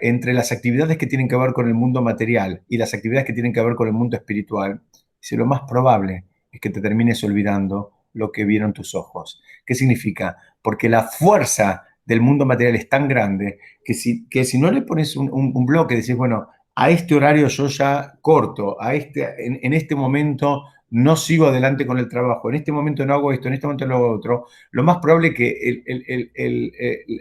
entre las actividades que tienen que ver con el mundo material y las actividades que tienen que ver con el mundo espiritual, si lo más probable es que te termines olvidando lo que vieron tus ojos. ¿Qué significa? Porque la fuerza del mundo material es tan grande que si no le pones un bloque, decís, bueno, a este horario yo ya corto, en este momento no sigo adelante con el trabajo, en este momento no hago esto, en este momento no hago otro, lo más probable es que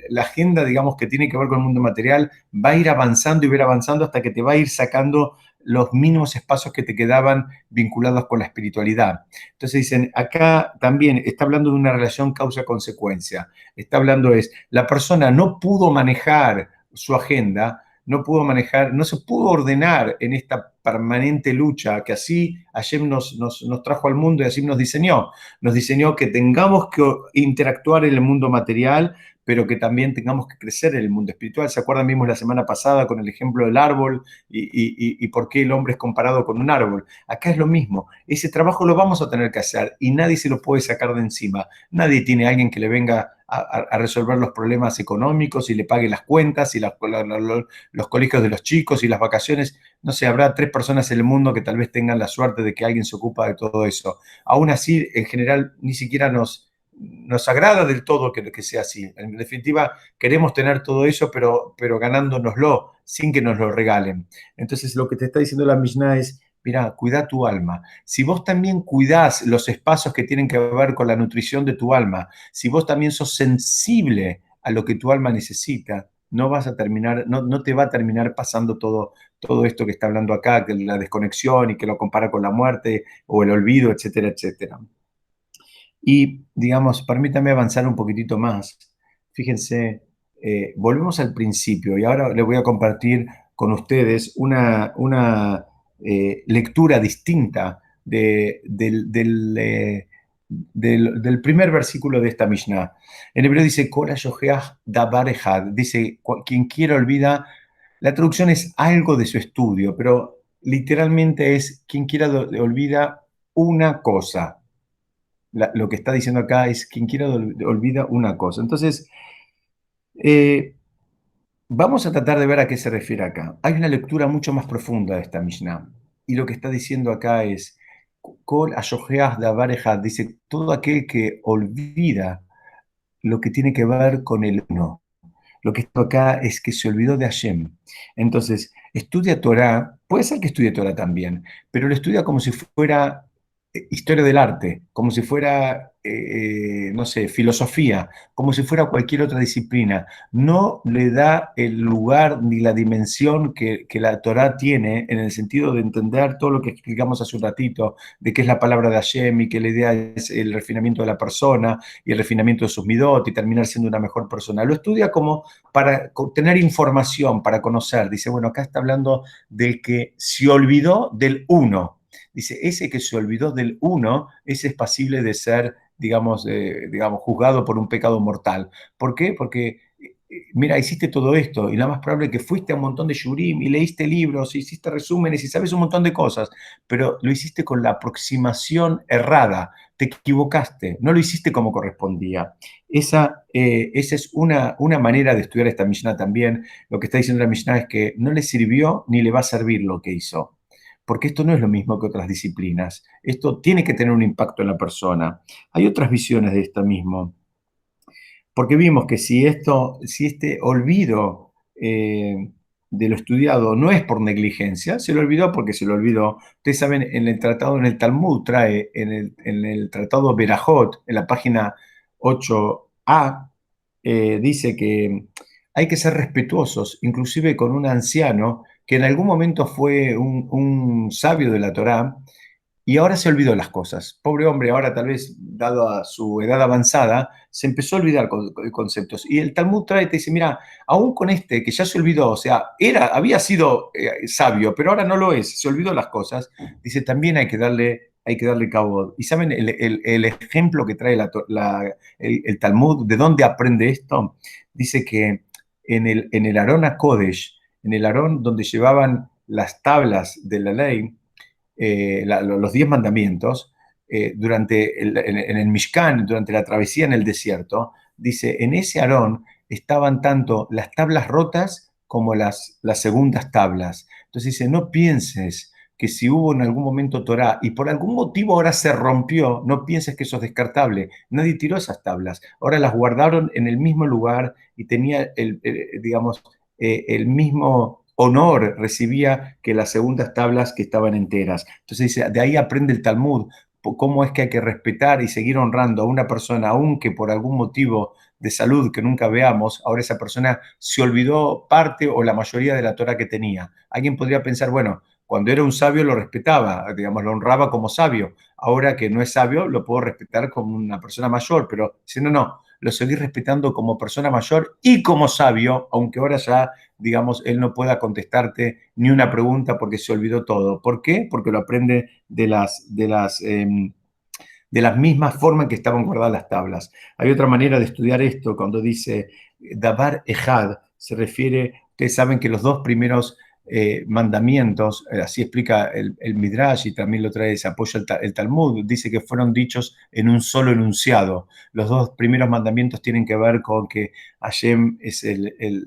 la agenda, digamos, que tiene que ver con el mundo material va a ir avanzando y va a ir avanzando hasta que te va a ir sacando los mínimos espacios que te quedaban vinculados con la espiritualidad. Entonces dicen, acá también está hablando de una relación causa-consecuencia. Está hablando la persona no pudo manejar su agenda, no pudo manejar, no se pudo ordenar en esta permanente lucha que así Hashem nos trajo al mundo y así nos diseñó. Nos diseñó que tengamos que interactuar en el mundo material, pero que también tengamos que crecer en el mundo espiritual. ¿Se acuerdan? Vimos la semana pasada con el ejemplo del árbol y por qué el hombre es comparado con un árbol. Acá es lo mismo. Ese trabajo lo vamos a tener que hacer y nadie se lo puede sacar de encima. Nadie tiene a alguien que le venga a resolver los problemas económicos y le pague las cuentas y los colegios de los chicos y las vacaciones. No sé, habrá 3 personas en el mundo que tal vez tengan la suerte de que alguien se ocupa de todo eso. Aún así, en general, ni siquiera nos agrada del todo que sea así. En definitiva, queremos tener todo eso, pero ganándonoslo, sin que nos lo regalen. Entonces, lo que te está diciendo la Mishnah es, mira, cuida tu alma. Si vos también cuidás los espacios que tienen que ver con la nutrición de tu alma, si vos también sos sensible a lo que tu alma necesita, no vas a terminar, no te va a terminar pasando todo esto que está hablando acá, que la desconexión y que lo compara con la muerte o el olvido, etcétera, etcétera. Y, digamos, permítame avanzar un poquitito más. Fíjense, volvemos al principio y ahora les voy a compartir con ustedes una lectura distinta del primer versículo de esta Mishnah. En hebreo dice, Kol ha-shocheach davar echad, dice, quien quiera olvida. La traducción es algo de su estudio, pero literalmente es, quien quiera olvida una cosa. Lo que está diciendo acá es quien quiera olvida una cosa. Entonces, eh, vamos a tratar de ver a qué se refiere acá. Hay una lectura mucho más profunda de esta Mishnah. Y lo que está diciendo acá es, Kol ashojeach davar echad, dice, todo aquel que olvida lo que tiene que ver con el uno. Lo que está acá es que se olvidó de Hashem. Entonces, estudia Torah, puede ser que estudie Torah también, pero lo estudia como si fuera historia del arte, como si fuera, no sé, filosofía, como si fuera cualquier otra disciplina. No le da el lugar ni la dimensión que la Torah tiene en el sentido de entender todo lo que explicamos hace un ratito, de qué es la palabra de Hashem y que la idea es el refinamiento de la persona y el refinamiento de sus midot y terminar siendo una mejor persona. Lo estudia como para tener información, para conocer. Dice, bueno, acá está hablando del que se olvidó del uno. Dice, ese que se olvidó del uno, ese es pasible de ser, digamos, juzgado por un pecado mortal. ¿Por qué? Porque mira, hiciste todo esto, y la más probable es que fuiste a un montón de shurim y leíste libros, y hiciste resúmenes y sabes un montón de cosas, pero lo hiciste con la aproximación errada, te equivocaste, no lo hiciste como correspondía. Esa es una manera de estudiar esta Mishnah también. Lo que está diciendo la Mishnah es que no le sirvió ni le va a servir lo que hizo, porque esto no es lo mismo que otras disciplinas. Esto tiene que tener un impacto en la persona. Hay otras visiones de esto mismo. Porque vimos que si este olvido de lo estudiado no es por negligencia, se lo olvidó porque se lo olvidó. Ustedes saben, en el tratado, en el Talmud, trae en el tratado Berajot, en la página 8a, dice que hay que ser respetuosos, inclusive con un anciano que en algún momento fue un sabio de la Torá, y ahora se olvidó las cosas. Pobre hombre, ahora tal vez, dado a su edad avanzada, se empezó a olvidar conceptos. Y el Talmud trae y te dice, mira, aún con este que ya se olvidó, o sea, había sido sabio, pero ahora no lo es, se olvidó las cosas, dice, también hay que darle cabo. ¿Y saben el ejemplo que trae el Talmud? ¿De dónde aprende esto? Dice que en el Arón HaKodesh, en el Arón donde llevaban las tablas de la ley, los 10 mandamientos, en el Mishkan, durante la travesía en el desierto, dice, en ese Aarón estaban tanto las tablas rotas como las segundas tablas. Entonces dice, no pienses que si hubo en algún momento Torah y por algún motivo ahora se rompió, no pienses que eso es descartable. Nadie tiró esas tablas. Ahora las guardaron en el mismo lugar y tenía, digamos, el mismo honor recibía que las segundas tablas que estaban enteras. Entonces dice, de ahí aprende el Talmud cómo es que hay que respetar y seguir honrando a una persona, aunque por algún motivo de salud que nunca veamos, ahora esa persona se olvidó parte o la mayoría de la Torah que tenía. Alguien podría pensar, bueno, cuando era un sabio lo respetaba, digamos, lo honraba como sabio. Ahora que no es sabio, lo puedo respetar como una persona mayor, pero si no, no, lo seguí respetando como persona mayor y como sabio, aunque ahora ya, digamos, él no pueda contestarte ni una pregunta porque se olvidó todo. ¿Por qué? Porque lo aprende de las mismas formas en que estaban guardadas las tablas. Hay otra manera de estudiar esto cuando dice Dabar Ejad, se refiere, ustedes saben que los dos primeros mandamientos, así explica el Midrash y también lo trae, se apoya el Talmud, dice que fueron dichos en un solo enunciado. Los dos primeros mandamientos tienen que ver con que Hashem es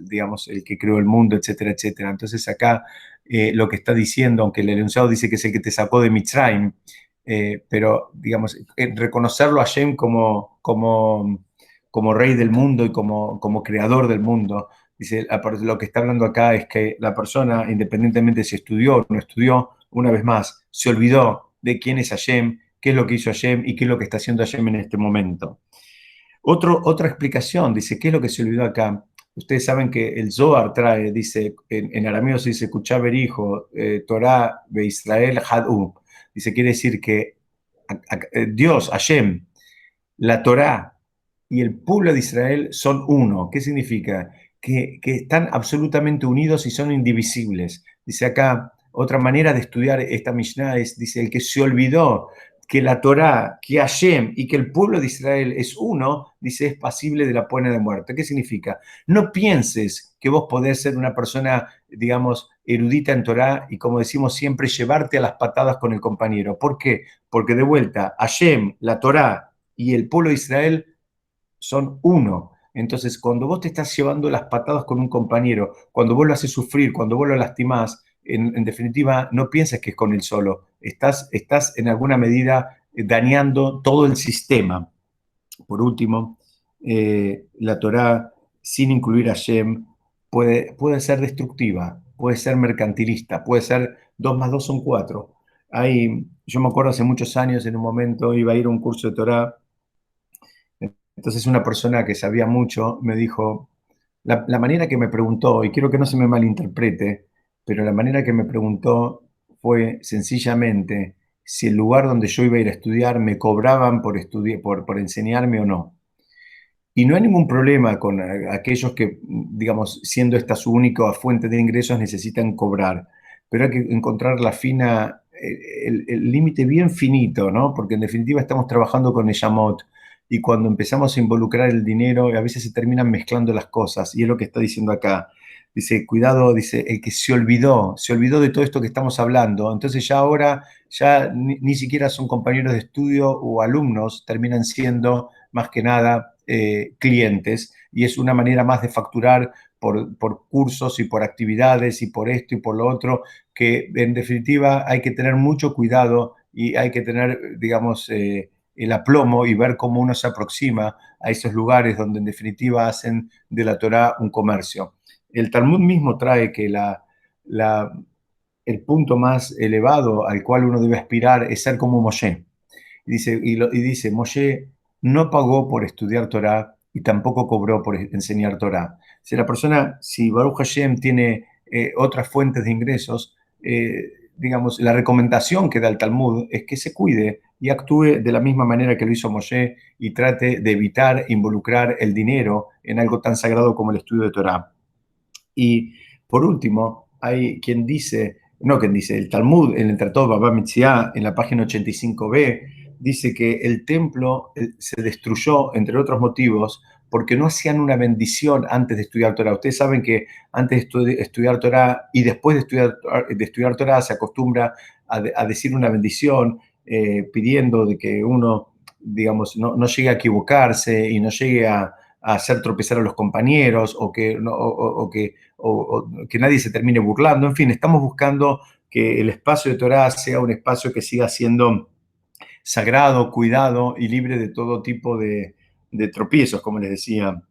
digamos, el que creó el mundo, etcétera, etcétera. Entonces acá lo que está diciendo, aunque el enunciado dice que es el que te sacó de Mitzrayim, pero digamos, reconocerlo a Hashem como rey del mundo y como creador del mundo. Dice, lo que está hablando acá es que la persona, independientemente si estudió o no estudió, una vez más, se olvidó de quién es Hashem, qué es lo que hizo Hashem y qué es lo que está haciendo Hashem en este momento. Otra explicación, dice, ¿qué es lo que se olvidó acá? Ustedes saben que el Zohar trae, dice, en arameo se dice, escuchá hijo, Torah de Israel Hadú. Dice, quiere decir que Dios, Hashem, la Torá y el pueblo de Israel son uno. ¿Qué significa? Que están absolutamente unidos y son indivisibles. Dice acá, otra manera de estudiar esta Mishnah es, dice, el que se olvidó que la Torá, que Hashem y que el pueblo de Israel es uno, dice, es pasible de la pena de muerte. ¿Qué significa? No pienses que vos podés ser una persona, digamos, erudita en Torá y, como decimos siempre, llevarte a las patadas con el compañero. ¿Por qué? Porque de vuelta, Hashem, la Torá y el pueblo de Israel son uno. Entonces, cuando vos te estás llevando las patadas con un compañero, cuando vos lo haces sufrir, cuando vos lo lastimás, en definitiva, no pienses que es con él solo. Estás en alguna medida dañando todo el sistema. Por último, la Torá, sin incluir a Shem, puede ser destructiva, puede ser mercantilista, puede ser 2 más 2 son 4. Yo me acuerdo hace muchos años, en un momento iba a ir a un curso de Torá. Entonces una persona que sabía mucho me dijo, la manera que me preguntó, y quiero que no se me malinterprete, pero la manera que me preguntó fue sencillamente si el lugar donde yo iba a ir a estudiar me cobraban por enseñarme o no. Y no hay ningún problema con aquellos que, digamos, siendo esta su única fuente de ingresos, necesitan cobrar. Pero hay que encontrar el límite bien finito, ¿no? Porque en definitiva estamos trabajando con Neyamot. y cuando empezamos a involucrar el dinero, a veces se terminan mezclando las cosas, y es lo que está diciendo acá. Dice, cuidado, dice, el que se olvidó de todo esto que estamos hablando, entonces ya ahora ya ni siquiera son compañeros de estudio o alumnos, terminan siendo más que nada clientes, y es una manera más de facturar por cursos y por actividades y por esto y por lo otro, que en definitiva hay que tener mucho cuidado y hay que tener, digamos, el aplomo y ver cómo uno se aproxima a esos lugares donde en definitiva hacen de la Torá un comercio. El Talmud mismo trae que la, el punto más elevado al cual uno debe aspirar es ser como Moshe. Y dice, Moshe no pagó por estudiar Torah y tampoco cobró por enseñar Torah. Si la persona, si Baruch Hashem tiene otras fuentes de ingresos, digamos, la recomendación que da el Talmud es que se cuide y actúe de la misma manera que lo hizo Moshe y trate de evitar involucrar el dinero en algo tan sagrado como el estudio de Torah. Y por último, hay quien dice, no quien dice, el Talmud, en el Tratado Baba Metzia, en la página 85b, dice que el templo se destruyó, entre otros motivos, porque no hacían una bendición antes de estudiar Torah. Ustedes saben que antes de estudiar Torah y después de estudiar Torah se acostumbra a decir una bendición pidiendo de que uno, digamos, no llegue a equivocarse y no llegue a hacer tropezar a los compañeros o que, no, o que nadie se termine burlando. En fin, estamos buscando que el espacio de Torah sea un espacio que siga siendo sagrado, cuidado y libre de todo tipo de tropiezos, como les decía.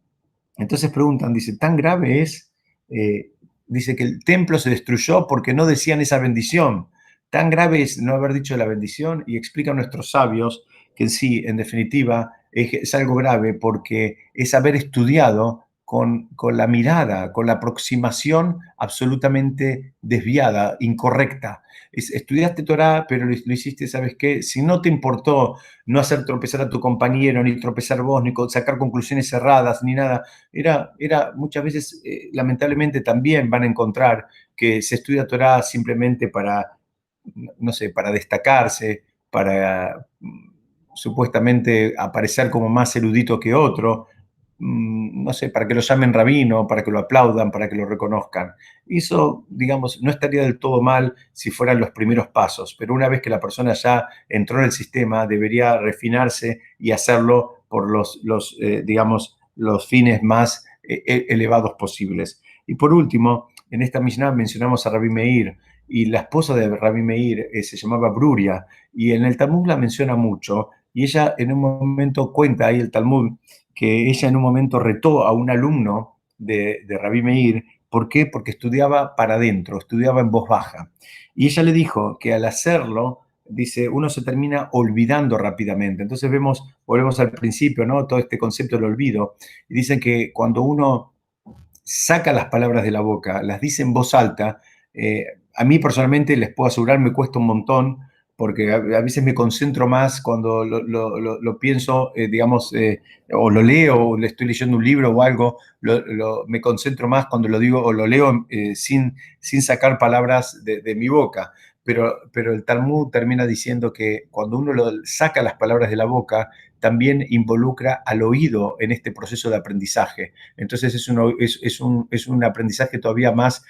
Entonces preguntan, dice, ¿tan grave es? Eh, dice que el templo se destruyó porque no decían esa bendición. Tan grave es no haber dicho la bendición, y explican nuestros sabios que en sí, en definitiva, es algo grave porque es haber estudiado con la mirada, con la aproximación absolutamente desviada, incorrecta. Estudiaste Torah, pero lo hiciste, ¿sabes qué? Si no te importó no hacer tropezar a tu compañero, ni tropezar vos, ni sacar conclusiones cerradas, ni nada, era muchas veces, lamentablemente también van a encontrar que se estudia Torah simplemente para, no sé, para destacarse, para supuestamente aparecer como más erudito que otro, no sé, para que lo llamen rabino, para que lo aplaudan, para que lo reconozcan. Y eso, digamos, no estaría del todo mal si fueran los primeros pasos, pero una vez que la persona ya entró en el sistema, debería refinarse y hacerlo por digamos, los fines más elevados posibles. Y por último, en esta Mishnah mencionamos a Rabbi Meir, y la esposa de Rabbi Meir se llamaba Bruria, y en el Talmud la menciona mucho, y ella en un momento cuenta ahí el Talmud que ella en un momento retó a un alumno de Rabbi Meir. ¿Por qué? Porque estudiaba para adentro, estudiaba en voz baja. Y ella le dijo que al hacerlo, dice, uno se termina olvidando rápidamente. Entonces volvemos al principio, ¿no? Todo este concepto del olvido. Y dicen que cuando uno saca las palabras de la boca, las dice en voz alta, a mí personalmente les puedo asegurar, me cuesta un montón, porque a veces me concentro más cuando lo pienso, digamos, o lo leo, o le estoy leyendo un libro o algo, me concentro más cuando lo digo o lo leo sin sacar palabras de mi boca. Pero el Talmud termina diciendo que cuando uno saca las palabras de la boca, también involucra al oído en este proceso de aprendizaje. Entonces es un aprendizaje todavía más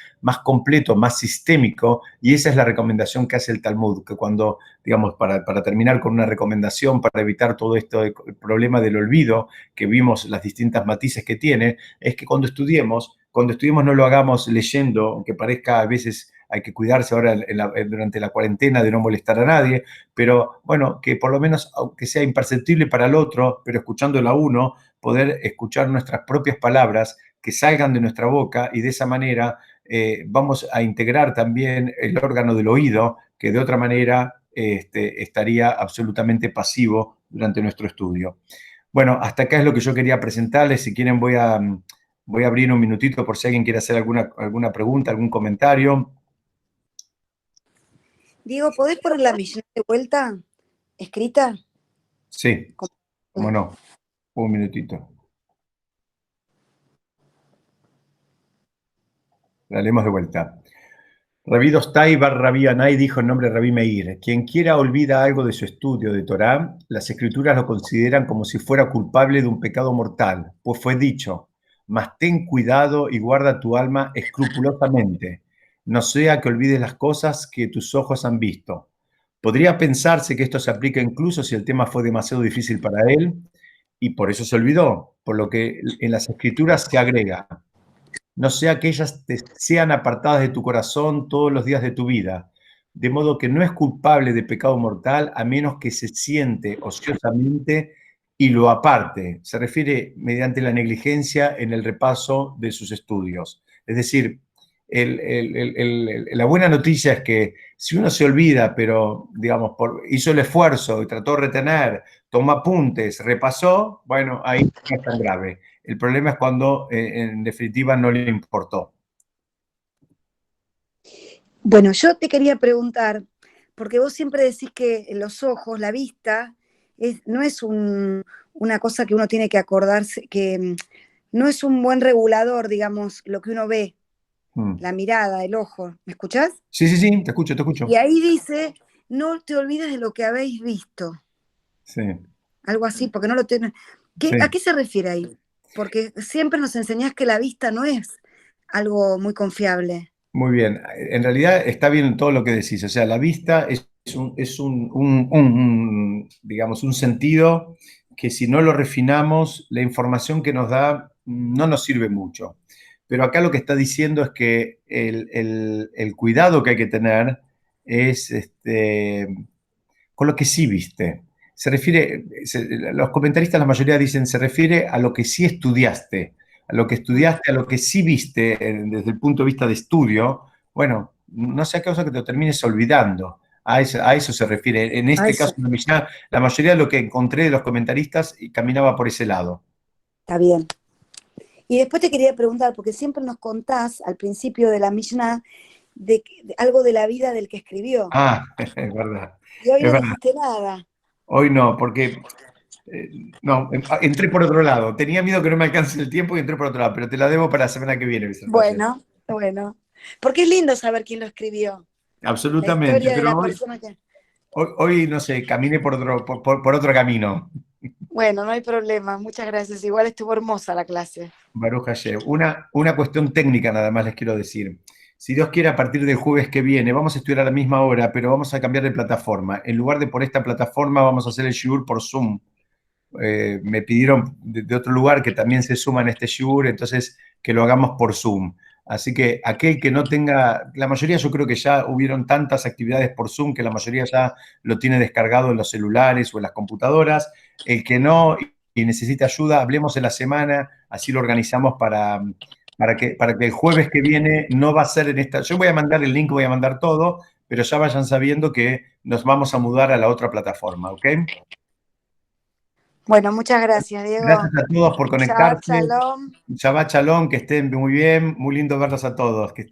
completo, más sistémico, y esa es la recomendación que hace el Talmud, que cuando, digamos, para terminar con una recomendación, para evitar todo esto, el problema del olvido, que vimos las distintas matices que tiene, es que cuando estudiemos no lo hagamos leyendo, aunque parezca a veces hay que cuidarse ahora durante la cuarentena de no molestar a nadie, pero bueno, que por lo menos, aunque sea imperceptible para el otro, pero escuchándolo a uno, poder escuchar nuestras propias palabras que salgan de nuestra boca, y de esa manera vamos a integrar también el órgano del oído, que de otra manera estaría absolutamente pasivo durante nuestro estudio. Bueno, hasta acá es lo que yo quería presentarles. Si quieren voy a abrir un minutito por si alguien quiere hacer alguna pregunta, algún comentario. Diego, ¿podés poner la Mishnah de vuelta escrita? Sí, cómo no. Un minutito. La leemos de vuelta. Rabí Dostai bar Rabí Anai dijo en nombre de Rabí Meir: quien quiera olvida algo de su estudio de Torá, las escrituras lo consideran como si fuera culpable de un pecado mortal, pues fue dicho: mas ten cuidado y guarda tu alma escrupulosamente, no sea que olvides las cosas que tus ojos han visto. Podría pensarse que esto se aplica incluso si el tema fue demasiado difícil para él y por eso se olvidó, por lo que en las escrituras se agrega: no sea que ellas te sean apartadas de tu corazón todos los días de tu vida, de modo que no es culpable de pecado mortal a menos que se siente ociosamente y lo aparte. Se refiere mediante la negligencia en el repaso de sus estudios. Es decir, la buena noticia es que si uno se olvida, pero digamos, hizo el esfuerzo y trató de retener, tomó apuntes, repasó, bueno, ahí no es tan grave. El problema es cuando en definitiva no le importó. Bueno, yo te quería preguntar, porque vos siempre decís que los ojos, la vista, no es una cosa que uno tiene que acordarse, que no es un buen regulador, digamos, lo que uno ve, Mm. la mirada, el ojo. ¿Me escuchás? Sí, sí, sí, te escucho, te Y escucho. ahí dice, no te olvides de lo que habéis visto. Sí, Algo así, porque no lo tenés. sí, ¿A qué se refiere ahí? Porque siempre nos enseñás que la vista no es algo muy confiable. muy bien. En realidad está bien todo lo que decís. O sea, la vista es digamos, un sentido que si no lo refinamos, la información que nos da no nos sirve mucho. Pero acá lo que está diciendo es que el cuidado que hay que tener es con lo que sí viste. Los comentaristas, la mayoría dicen, se refiere a lo que sí estudiaste, a lo que estudiaste, a lo que sí viste desde el punto de vista de estudio. Bueno, no sea causa que te lo termines olvidando. A eso se refiere. En A este eso, caso, la mayoría de lo que encontré de los comentaristas caminaba por ese lado. está bien. Y después te quería preguntar, porque siempre nos contás al principio de la Mishnah de algo de la vida del que escribió. Ah, es verdad, Y hoy es no verdad. dijiste nada. Hoy no, porque no, entré por otro lado. Tenía miedo que no me alcance el tiempo y entré por otro lado, pero te la debo para la semana que viene, Vicente. Bueno, bueno. Porque es lindo saber quién lo escribió. La Absolutamente, historia de la pero persona que... hoy no sé, caminé por otro camino. Bueno, no hay problema. Muchas gracias. Igual estuvo hermosa la clase. Baruch Hashem. Una cuestión técnica nada más les quiero decir. Si Dios quiere, a partir del jueves que viene, vamos a estudiar a la misma hora, pero vamos a cambiar de plataforma. En lugar de por esta plataforma, vamos a hacer el shiur por Zoom. Me pidieron de otro lugar que también se suma en este shiur, entonces que lo hagamos por Zoom. Así que aquel que no tenga, la mayoría yo creo que ya hubieron tantas actividades por Zoom que la mayoría ya lo tiene descargado en los celulares o en las computadoras. El que no y necesita ayuda, hablemos en la semana, así lo organizamos para que el jueves que viene no va a ser en esta. Yo voy a mandar el link, voy a mandar todo, pero ya vayan sabiendo que nos vamos a mudar a la otra plataforma, ¿ok? Bueno, muchas gracias, Gracias Diego. a todos por Shabbat conectarse. shalom. Shabbat Shalom, que estén muy bien. Muy lindo verlos a todos. Que